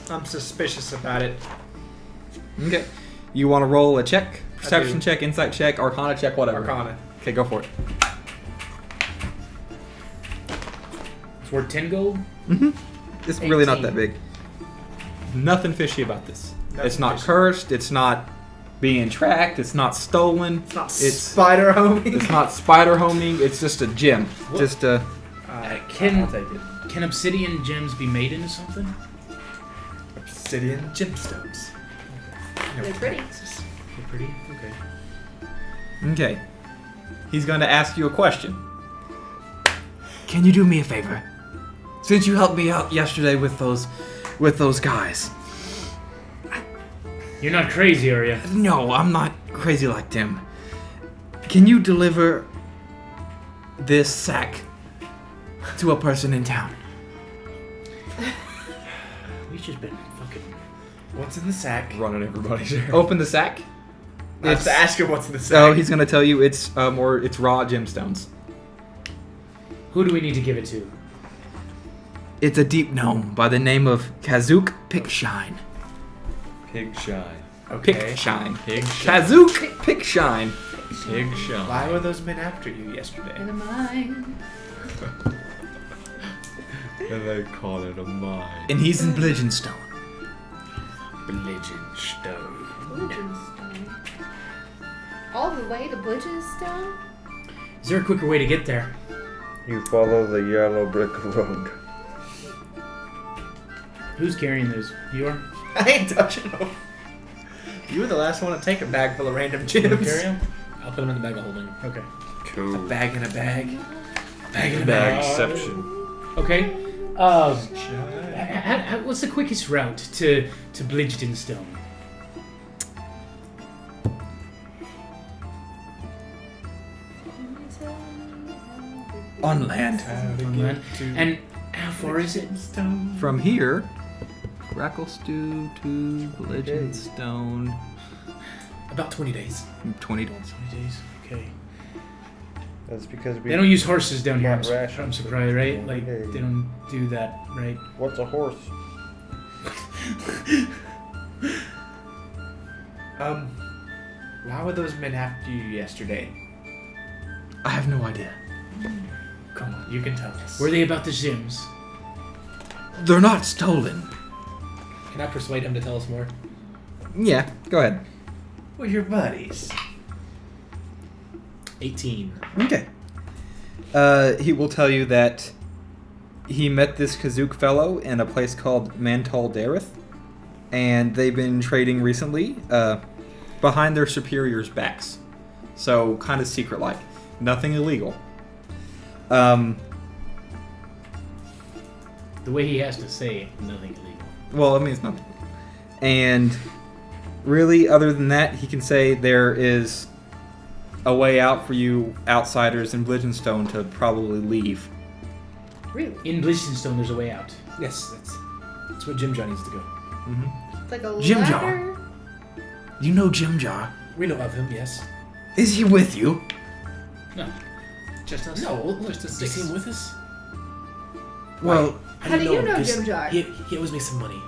I'm suspicious about it. Okay. You want to roll a check? Perception do. check, insight check, arcana check, whatever. Arcana. Okay, go for it. It's worth 10 gold? Mm-hmm. It's really not 18. that big. Nothing fishy about this. Nothing it's not fishy. cursed. It's not being tracked. It's not stolen. It's not It's- spider homing. It's not spider homing. It's just a gem. What? Just a. Can- I'll take it. Can obsidian gems be made into something? Obsidian gemstones. They're pretty. They're pretty? Okay. Okay. He's going to ask you a question. Can you do me a favor? Since you helped me out yesterday with those guys. You're not crazy, are you? No, I'm not crazy like them. Can you deliver this sack to a person in town? We've just been fucking... What's in the sack? Running everybody's hair. Open the sack. I have to ask him what's in the sack. Oh, he's gonna tell you it's it's raw gemstones. Who do we need to give it to? It's a deep gnome by the name of Kazook Pickshine. Pig shine. Okay. Pickshine. Pig shine. Kazook Pickshine. Pig shine. Why were those men after you yesterday? In the mine. And they call it a mine. And he's in Bliggenstone. Bliggenstone. Bliggenstone. All the way to Bliggenstone? Is there a quicker way to get there? You follow the yellow brick road. Who's carrying those? You are? I ain't touching them. You were the last one to take a bag full of random You gems. carry them? I'll put them in the bag of holding. Okay. Cool. A bag in a bag. Bag in a Bag bag. exception. Okay. What's the quickest route to Bliggenstone? On land. On land. And how far is it? From here, Grackle-Stew to Bliggenstone. About 20 days. 20 days. 20 days. Okay. That's because we. They don't use horses down here. Not rations. I'm surprised, right? Like Okay. they don't do that, right? What's a horse? Why were those men after you yesterday? I have no idea. Come on, you can tell us. Were they about the Zims? They're not stolen. Can I persuade him to tell us more? Yeah, go ahead. We're your buddies. 18. Okay. He will tell you that he met this Kazook fellow in a place called Mantal Dareth, and they've been trading recently behind their superiors' backs. So, kind of secret-like. Nothing illegal. The way he has to say it, nothing illegal. Well, I mean, it's not. And really, other than that, he can say there is a way out for you outsiders in Bliggenstone to probably leave. Really? In Bliggenstone, there's a way out. Yes, that's where Jim Jar needs to go. Mm-hmm. It's like a Jim Jar. ladder? You know Jim Jar? We know of him, yes. Is he with you? No. Just us. No, look, Just do us you six. see him with us? Well, How do you him, know 'cause Jim Jar? He owes me some money.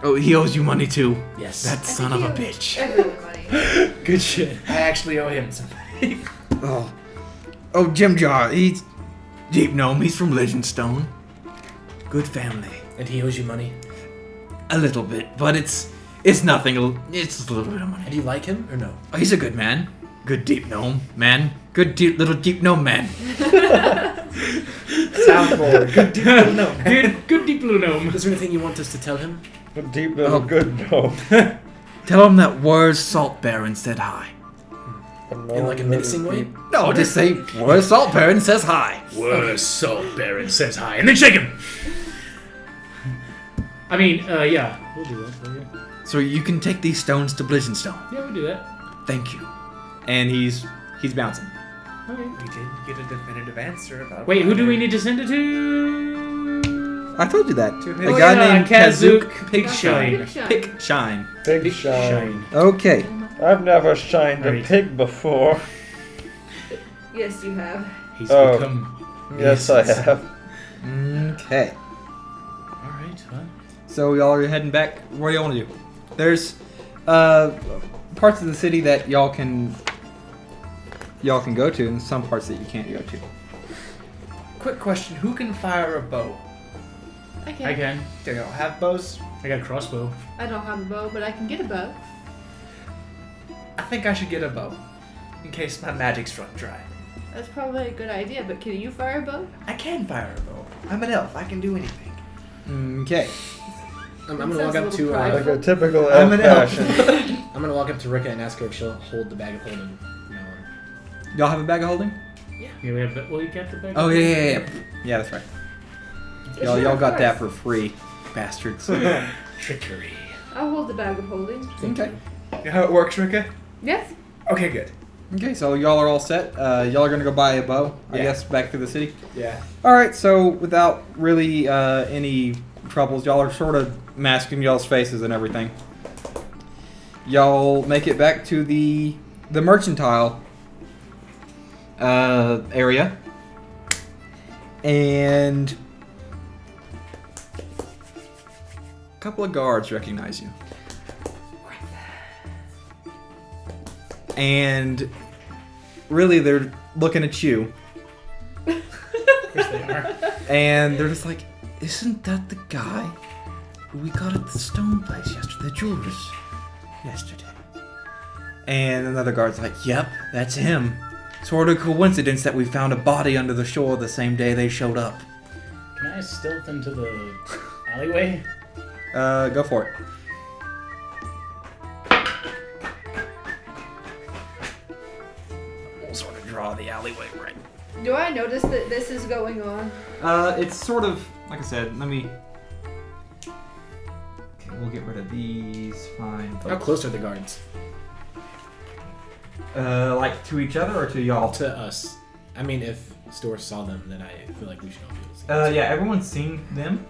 oh, he owes you money too. Yes. That I son think of a he owes bitch. Everyone money. Good shit. I actually owe him some money. Oh, Jim Jar. He's deep gnome. He's from Bliggenstone. Good family. And he owes you money. A little bit, but it's nothing. It's a little bit of money. And do you like him or no? Oh, he's a good man. Good deep gnome man. Good deep little deep gnome man. Soundboard. Good deal. No. Good deep blue gnome. Is there anything you want us to tell him? A deep little good no. Tell him that Wars Salt Baron said hi. In like a menacing way? No, just say Wars Salt Baron says hi. Worse, Salt Baron says hi, and then shake him. I mean, yeah, we'll do that for you. So you can take these stones to Bliggenstone. Yeah, we'll do that. Thank you. And he's bouncing. Okay. We didn't get a definitive answer about. Wait, who do we need to send it to? I told you that. To A his- guy named Kazook Kazook Pigshine. Pickshine. Pig Shine. Okay. I've never shined Right. a pig before. Yes, you have. He's Oh. become. Yes, I have. Okay. All right. Well, So y'all are heading back. What do y'all want to do? There's parts of the city that y'all can go to, and some parts that you can't go to. Quick question: who can fire a bow? I can. I can. Do y'all have bows? I got a crossbow. I don't have a bow, but I can get a bow. I think I should get a bow, in case my magic's run dry. That's probably a good idea, but can you fire a bow? I can fire a bow. I'm an elf. I can do anything. Okay. I'm That gonna walk sounds a up little to prideful. Like a typical I'm an elf. fashion. I'm gonna walk up to Rikka and ask her if she'll hold the bag of holding. from now on. Y'all have a bag of holding? Yeah, we have. Well, you got the bag. Oh yeah. Yeah, that's right. Y'all got that for free, bastards. Trickery. I'll hold the bag of holding. Okay. You know how it works, Rikka? Yes. Okay, good. Okay, so y'all are all set. Y'all are gonna go buy a bow, I Yeah. guess, back through the city. Yeah. All right. So without really any troubles, y'all are sort of masking y'all's faces and everything. Y'all make it back to the mercantile area, and a couple of guards recognize you. And really, they're looking at you, Of course they are. and they're just like, "Isn't that the guy who we got at the stone place yesterday, the jewelers yesterday?" And another guard's like, "Yep, that's him. Sort of coincidence that we found a body under the shore the same day they showed up." Can I stealth into the alleyway? Go for it. We'll sort of draw the alleyway right. Do I notice that this is going on? It's sort of, like I said, let me... Okay, we'll get rid of these. Fine. How close are the guards Like to each other or to y'all? to us? I mean, if Stor saw them, then I feel like we should all be able to see them. Yeah, everyone's seen them.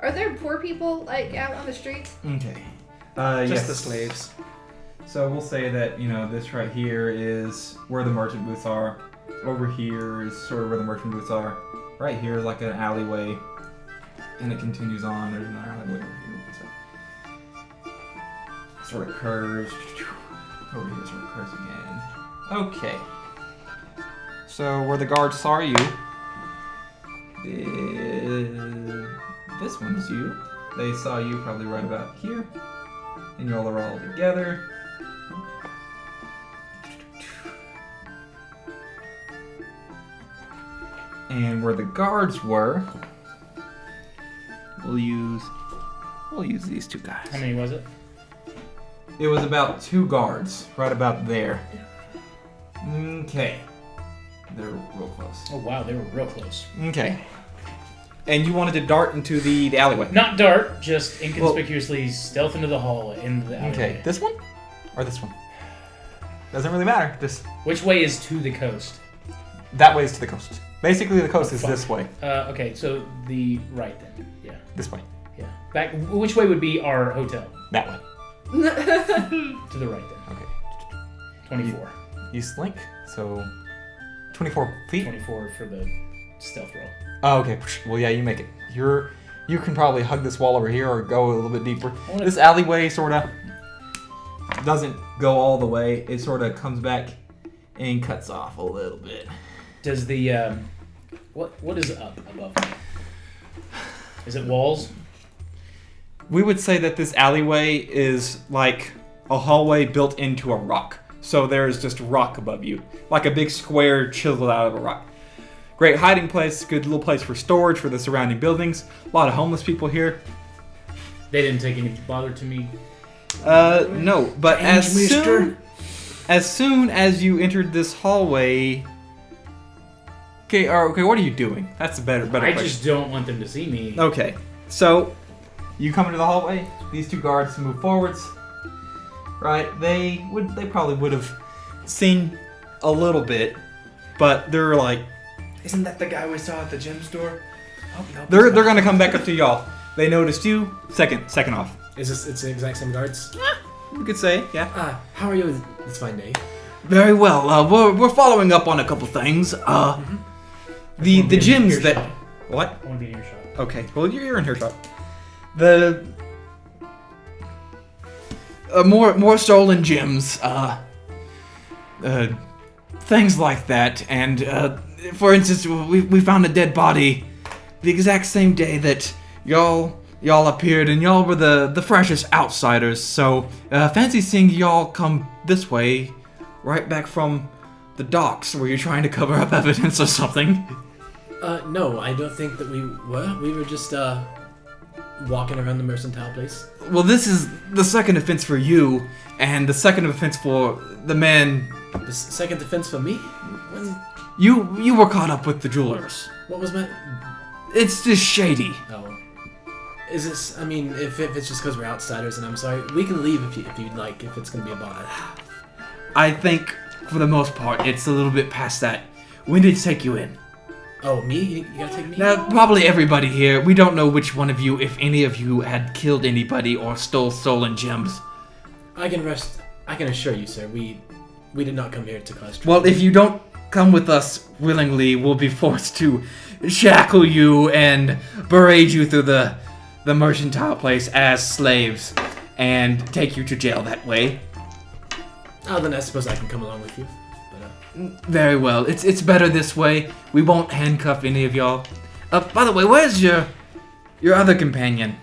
Are there poor people like out on the streets? Okay. Just yes. the slaves. So we'll say that, this right here is where the merchant booths are. Over here is sort of where the merchant booths are. Right here is like an alleyway. And it continues on. There's another alleyway over here. So sort of curves. Over here sort of curves again. Okay. So where the guards saw you, this one is you. They saw you probably right about here. And y'all are all together. And where the guards were, we'll use these two guys. How many was it? It was about 2 guards, right about there. Okay. They're real close. Oh wow, they were real close. Okay. And you wanted to dart into the alleyway. Not dart, just inconspicuously stealth into the hall in the alleyway. Okay. This one? Or this one? Doesn't really matter. Just Which way is to the coast? that way is to the coast. Basically, the coast is Fuck. this way. Okay, so the right then. Yeah, This way. yeah. Back. Which way would be our hotel? That way. To the right then. Okay. 24. You slink, so 24 feet. 24 for the stealth roll. Oh, okay. Well, yeah, you make it. You can probably hug this wall over here or go a little bit deeper. wanna- This alleyway sort of doesn't go all the way. It sort of comes back and cuts off a little bit. Does the what is up above me? Is it walls? We would say that this alleyway is like a hallway built into a rock. So there's just rock above you, like a big square chiseled out of a rock. Great hiding place, good little place for storage for the surrounding buildings. A lot of homeless people here. They didn't take any bother to me. No, but as soon as you entered this hallway. Okay, what are you doing? That's a better I question. just don't want them to see me. Okay, so you come into the hallway. These 2 guards move forwards. Right? They probably would have seen a little bit, but they're like Isn't that the guy we saw at the gym store? Oh, no, they're gonna come back up to y'all. They noticed you. Second off. Is this it's the exact same guards? You could say, yeah. How are you this fine day? Very well. We're following up on a couple things. The gyms that. What? I want to be in your shop. Okay. Well, you're in her shop. The more stolen gems. Things like that. And for instance, we found a dead body the exact same day that y'all appeared, and y'all were the freshest outsiders. So fancy seeing y'all come this way, right back from the docks. Were you trying to cover up evidence or something? No, I don't think that we were. We were just walking around the mercantile place. Well, this is the second offense for you, and the second offense for the man. The second defense for me? You were caught up with the jewelers. What was my... It's just shady. Oh. Is this... I mean, if it's just because we're outsiders, and I'm sorry, we can leave if you'd like, if it's going to be a bother. I think, for the most part, it's a little bit past that. When did it take you in? Oh, me? You gotta take me? Now, probably everybody here. We don't know which one of you, if any of you, had killed anybody or stole stolen gems. I can assure you, sir, we did not come here to cause trouble. Well, if you don't come with us willingly, we'll be forced to shackle you and parade you through the mercantile place as slaves and take you to jail that way. Oh, then I suppose I can come along with you. Very well. It's better this way. We won't handcuff any of y'all. By the way, where's your other companion?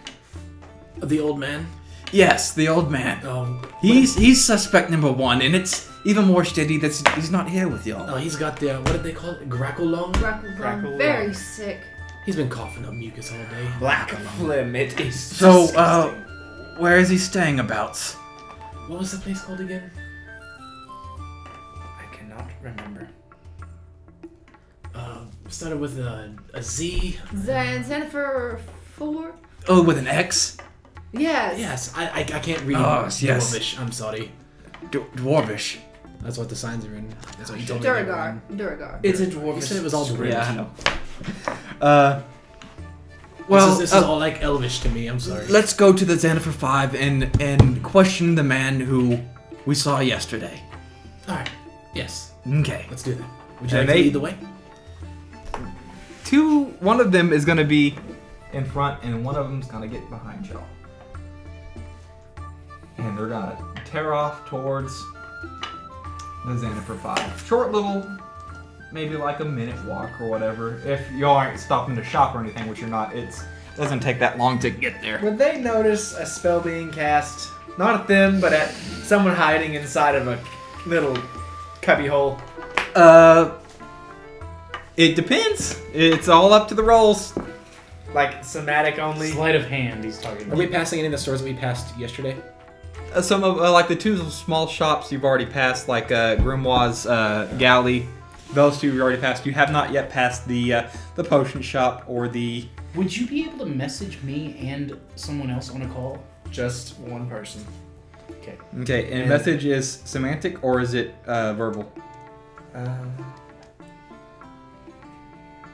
The old man? Yes, the old man. Oh. He's suspect number one, and it's even more shitty that he's not here with y'all. Oh, he's got the, what did they call it? Grackle-Lung? Grackle-Lung. Very sick. He's been coughing up mucus all day. Black phlegm. It is So, disgusting. where is he staying abouts? What was the place called again? I cannot remember. Started with a Z. Xenifer 4? Oh, with an X? Yes. Yes, I can't read yes. Dwarvish. I'm sorry. Dwarvish. That's what the signs are in. That's what you told me. they were in. Duragar. It's a You dwarf. said it was all Dwarvish. Yeah, I know. Well, this is all like Elvish to me. I'm sorry. let's go to the Xenifer 5 and question the man who we saw yesterday. All right. Yes. Okay. Let's do that. Would you And like to they- lead the way? One of them is gonna be in front, and one of them's gonna get behind y'all. And they're gonna tear off towards the Xenifer 5. Short little, maybe like a minute walk or whatever. If y'all aren't stopping to shop or anything, which you're not, it doesn't take that long to get there. Would they notice a spell being cast, not at them, but at someone hiding inside of a little cubby hole? It depends. It's all up to the rolls. Like somatic only? Sleight of hand, he's talking Are about. we passing any of the stores that we passed yesterday? Some of like the two small shops you've already passed, like Grimoire's Galley. Those two you already passed. You have not yet passed the potion shop or the. Would you be able to message me and someone else on a call? Just one person. Okay. Okay, and message is semantic or is it verbal?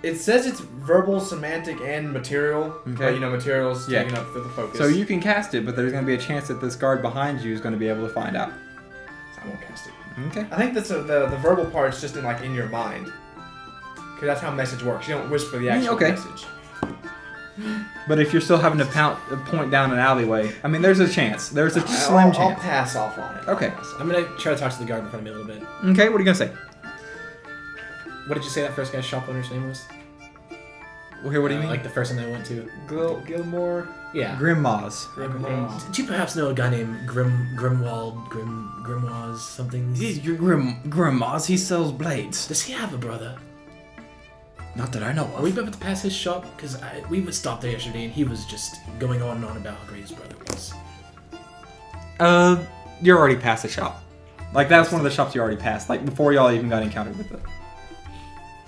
It says it's verbal, semantic, and material. Okay. Materials Yeah. taken up for the focus. So you can cast it, but there's going to be a chance that this guard behind you is going to be able to find out. I won't cast it. Okay. I think that's the verbal part's just in your mind. Because that's how message works. You don't whisper the actual okay. message. But if you're still having to point down an alleyway, I mean, there's a chance. There's a slim I'll chance. pass off on it. Okay. I'm gonna try to talk to the guard in front of me a little bit. Okay, what are you going to say? What did you say that first guy's shop owner's name was? Well, here, what do you mean? Like the first one I went to. Gilmore. Yeah. Grimmaws. Did you perhaps know a guy named Grimoire something? Your Grimmaws, he sells blades. Does he have a brother? Not that I know Are we of. about to pass his shop? Because we would stop there yesterday and he was just going on and on about how great his brother was. You're already past the shop. Like, that's one of the shops you already passed. Like, before y'all even got encountered with it.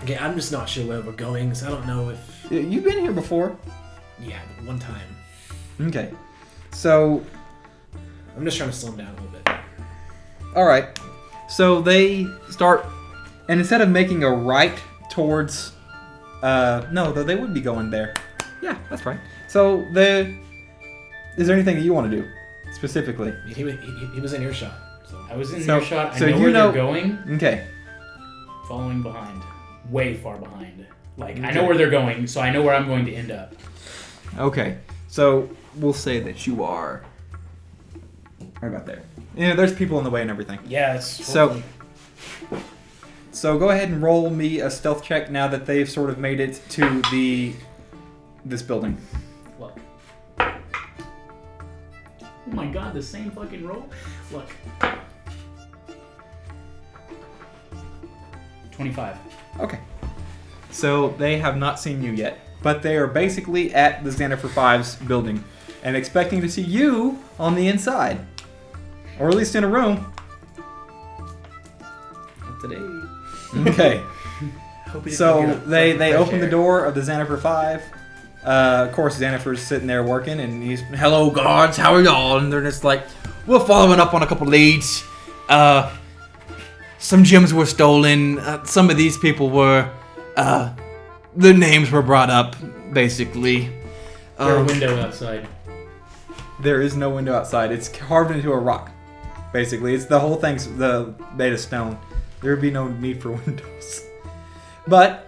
Okay, I'm just not sure where we're going, so I don't know if... You've been here before. Yeah, but one time. Okay. So, I'm just trying to slow him down a little bit. alright. So they start, and instead of making a right towards, no, though they would be going there. Yeah, that's right. So, is there anything that you want to do, specifically? He was in earshot. So I was in So- earshot. I so know you where know- they're going. Okay. Following behind. Way far behind. Like, I Okay. know where they're going, so I know where I'm going to end up. Okay. So we'll say that you are right about there. You know, there's people in the way and everything. Yeah, it's... So- So go ahead and roll me a stealth check now that they've sort of made it to this building. Look. Oh my god, the same fucking roll? Look. 25. Okay. So they have not seen you yet, but they are basically at the Xanafer 5's building and expecting to see you on the inside. Or at least in a room. Not today. Okay. Hope he didn't So get a they fresh open the air. door of the Xanafer 5. Of course, Xanafer's sitting there working, and he's, "Hello, guards, how are y'all?" And they're just like, "We're following up on a couple leads. Some gems were stolen. Some of these people were, their names were brought up, basically." There's a window outside. There is no window outside. It's carved into a rock, basically. It's the whole thing's made of stone. There would be no need for windows. But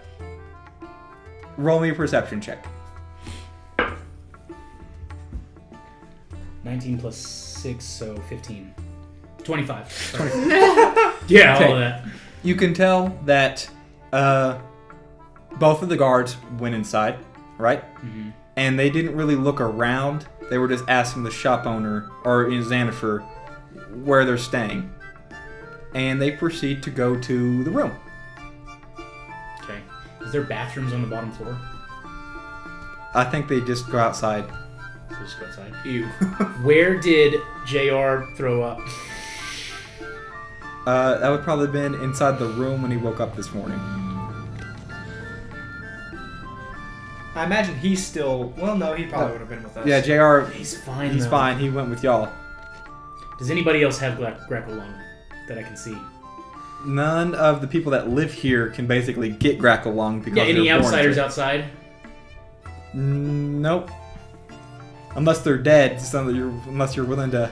roll me a perception check. 19 plus 6, so 15. 25. Sorry. Yeah, all Okay. of that. You can tell that both of the guards went inside, right? Mm-hmm. And they didn't really look around. They were just asking the shop owner, or in Xanafer, where they're staying. And they proceed to go to the room. Okay. Is there bathrooms on the bottom floor? I think they just go outside. Just go outside. Ew. Where did JR throw up? That would probably have been inside the room when he woke up this morning. I imagine he's still. Well, no, he probably would have been with us. Yeah, JR, He's fine. he's though. fine. He went with y'all. Does anybody else have Grackle-Lung that I can see? None of the people that live here can basically get Grackle-Lung because Yeah, any they're born outsiders into it. outside? Nope. Unless they're dead, unless you're willing to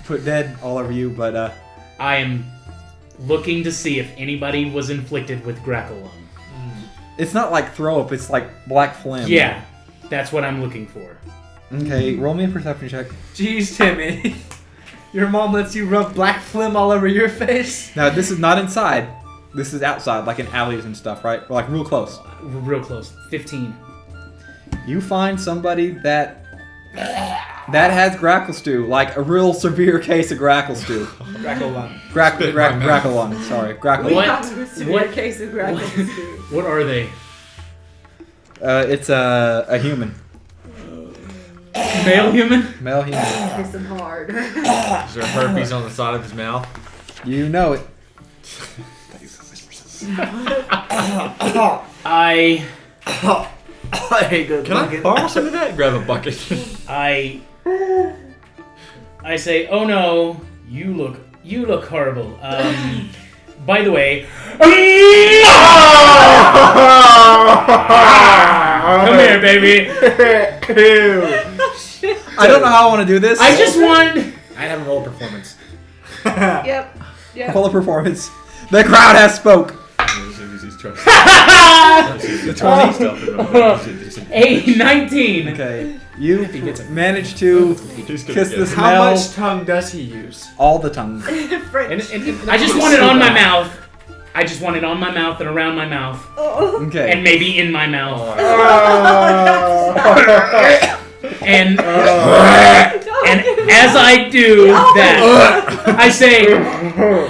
put dead all over you. But I am looking to see if anybody was inflicted with Grackle-Lung. it's not like throw up. It's like black phlegm. Yeah, that's what I'm looking for. Okay, roll me a perception check. Jeez, Timmy. Your mom lets you rub black phlegm all over your face? Now this is not inside. This is outside, like in alleys and stuff, right? Like real close. Real close. 15. You find somebody that has grackle stew, like a real severe case of grackle stew. Grackle-Lung. Grackle-Lung. Sorry, grackle. What? have a severe What? case of Grackle-Lung. What are they? It's a human, Male human? male human. Kiss him hard. Is there herpes on the side of his mouth? You know it. I Can I borrow some of that? Grab a bucket. I say, oh no, you look horrible. By the way, come here, baby. I don't know how I want to do this. I just want. I'd have a roll performance. Yep. Yep. Full of performance. The crowd has spoke. The 20 A 19. Okay, you If he gets it. managed to kiss the How smell much tongue does he use? all the tongue. French. I just want it on my mouth. I just want it on my mouth and around my mouth Oh. Okay. and maybe in my mouth. And as I do that, I say,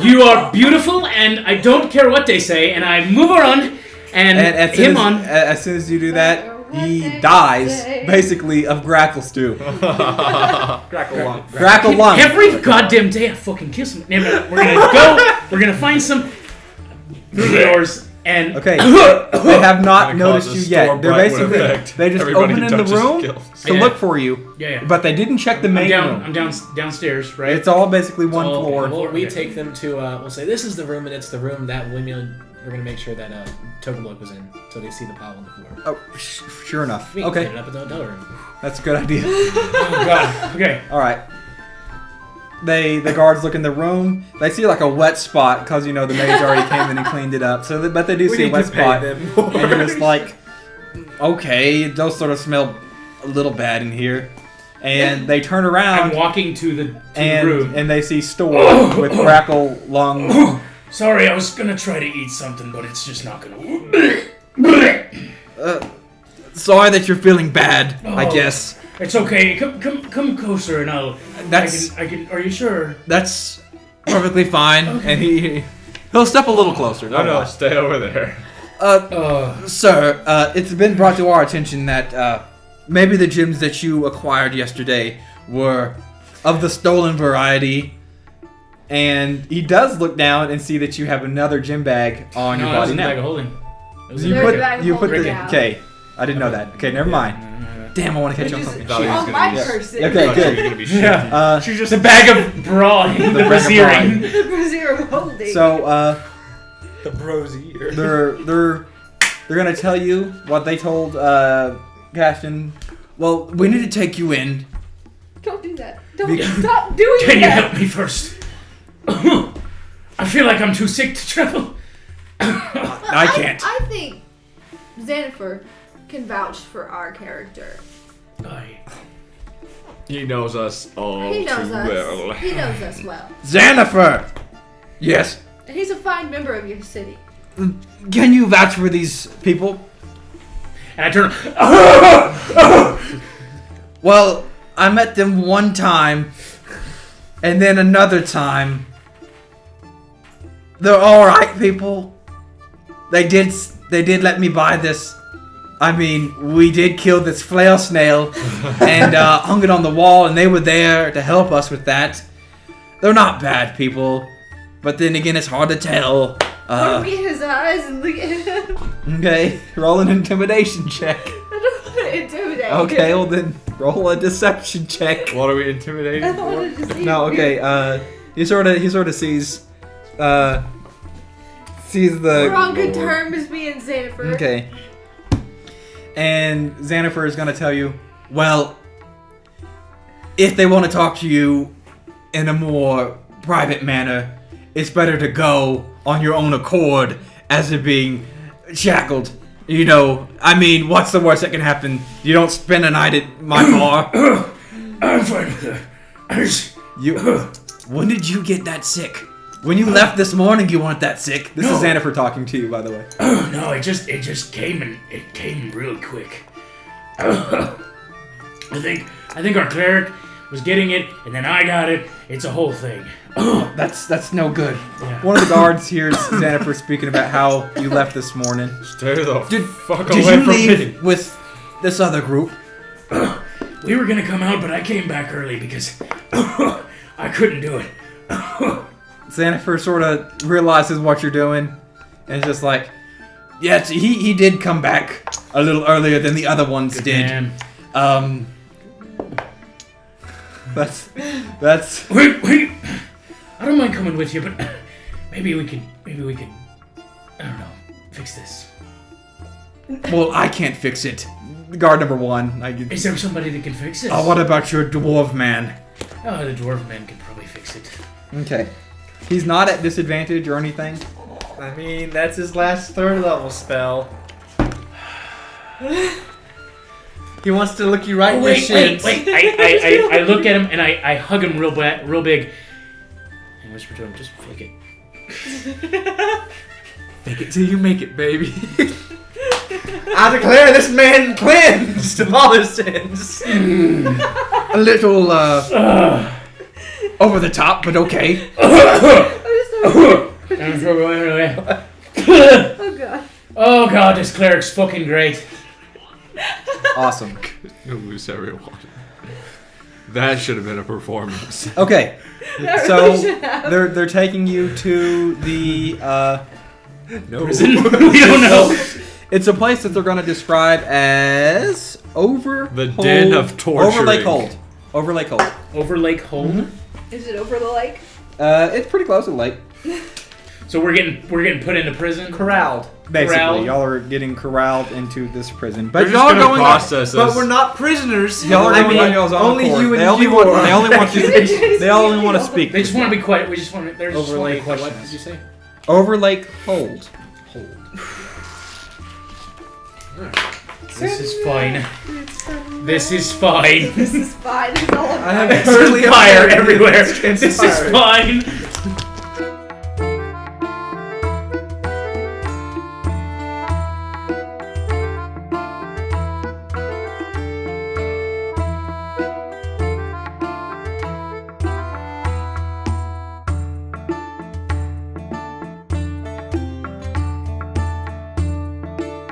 "You are beautiful," and I don't care what they say, and I move on and as him on. as soon as you do that, What he they dies say. basically of grackle stew. Grackle-Lung. Grackle-Lung. Every goddamn day I fucking kiss him. We're gonna go. We're gonna find some through the doors and Okay, they have not Gonna noticed cause a you Stor yet. They're Brightwood basically effect. they just Everybody open who in the touches room kills. to Yeah. look for you, yeah. but they didn't check the main room. I'm downstairs, right? It's all basically one all- floor. okay. Well, we take them to. We'll say this is the room, and it's the room that we're gonna make sure that Tokenbloke was in, so they see the pile on the floor. Oh, sure enough. We can clean Okay, it up in the hotel room. that's a good idea. Oh god. Okay. All right. the guards look in the room. They see like a wet spot because the maids already came in and cleaned it up. So, but they do see a wet spot, and you're just like, okay, it does sort of smell a little bad in here. And they turn around. I'm walking to the room. And they see Stor with Grackle-Lung. Sorry, I was gonna try to eat something, but it's just not gonna. Sorry that you're feeling bad. I guess it's okay. Come closer, and I'll. I can. Are you sure? That's perfectly fine. Okay. And he'll step a little closer. No, stay over there. Sir, it's been brought to our attention that maybe the gems that you acquired yesterday were of the stolen variety. And he does look down and see that you have another gem bag on your body now. Bag of holding. You put the okay. I didn't know that. Okay, never mind. Damn, I want to catch you on something. On my person. Okay, good. Yeah. She's just a bag of bra in the braziering. The brazier holding. So, The brosier. they're gonna tell you what they told Castonn. Well, we need to take you in. Don't do that. Don't stop doing that. Can you help me first? I feel like I'm too sick to travel. I can't. I think Xanifer can vouch for our character. He knows us all He knows too us. well. He knows us well. Xanifer! Yes. And he's a fine member of your city. Can you vouch for these people? And I turn. Well, I met them one time, and then another time. They're all right people. They did let me buy this. I mean, we did kill this flail snail and hung it on the wall, and they were there to help us with that. They're not bad people, but then again, it's hard to tell. Look me in his eyes and look at him. Okay, roll an intimidation check. I don't want to intimidate. Okay, well then, roll a deception check. What are we intimidating I for? don't want to deceive No, okay. He sort of sees the. We're on good terms, me and Xanifer. Okay. And Xanifer is gonna tell you, well, if they want to talk to you in a more private manner, it's better to go on your own accord as if being shackled. I mean, what's the worst that can happen? You don't spend a night at my bar. I'm fine with that. When did you get that sick? When you left this morning, you weren't that sick. This is Xanifer talking to you, by the way. No, it just came and it came real quick. I think our cleric was getting it, and then I got it. It's a whole thing. That's no good. Yeah. One of the guards hears Xanifer speaking about how you left this morning. Stay the fuck Did away you from leave me. with this other group? We were gonna come out, but I came back early because I couldn't do it. Xanifer sort of realizes what you're doing, and is just like, yes, he did come back a little earlier than the other ones did. Man. That's. Wait. I don't mind coming with you, but maybe we could, I don't know, fix this. Well, I can't fix it. Guard number one. Is there somebody that can fix this? Oh, what about your dwarf man? Oh, the dwarf man can probably fix it. Okay. He's not at disadvantage or anything. I mean, that's his last 3rd level spell. He wants to look you right in the Wait. shins. I look at him and I hug him real big, and whisper to him, "Just flick it." Fake it till you make it, baby. I declare this man cleansed of all his sins. A little, over the top, but okay. Oh god. Oh god, this cleric's fucking great. Awesome. You'll lose everyone. That should have been a performance. Okay. That So really should have. they're taking you to the No. Prison? We don't know. it's a place that they're gonna describe as The den of torturing. Overlake Hold. Overlake Hold. Overlake Hold. Is it over the lake? It's pretty close to the lake. So we're getting put into prison. Corralled. Basically, Corralled. y'all are getting corralled into this prison. They're But just y'all are gonna going process us. But we're not prisoners. Y'all are I going mean, on y'all's own only accord. you and They only you want. are. They only want to. They only want to speak. They just want to be quiet. We just want to. They're just want Overlake. to What question did us. you say? Overlake Hold. This is fine. This is fine. This is fine. This is all I have fine. currently Fire upset. everywhere. It's This is transpiring. fine.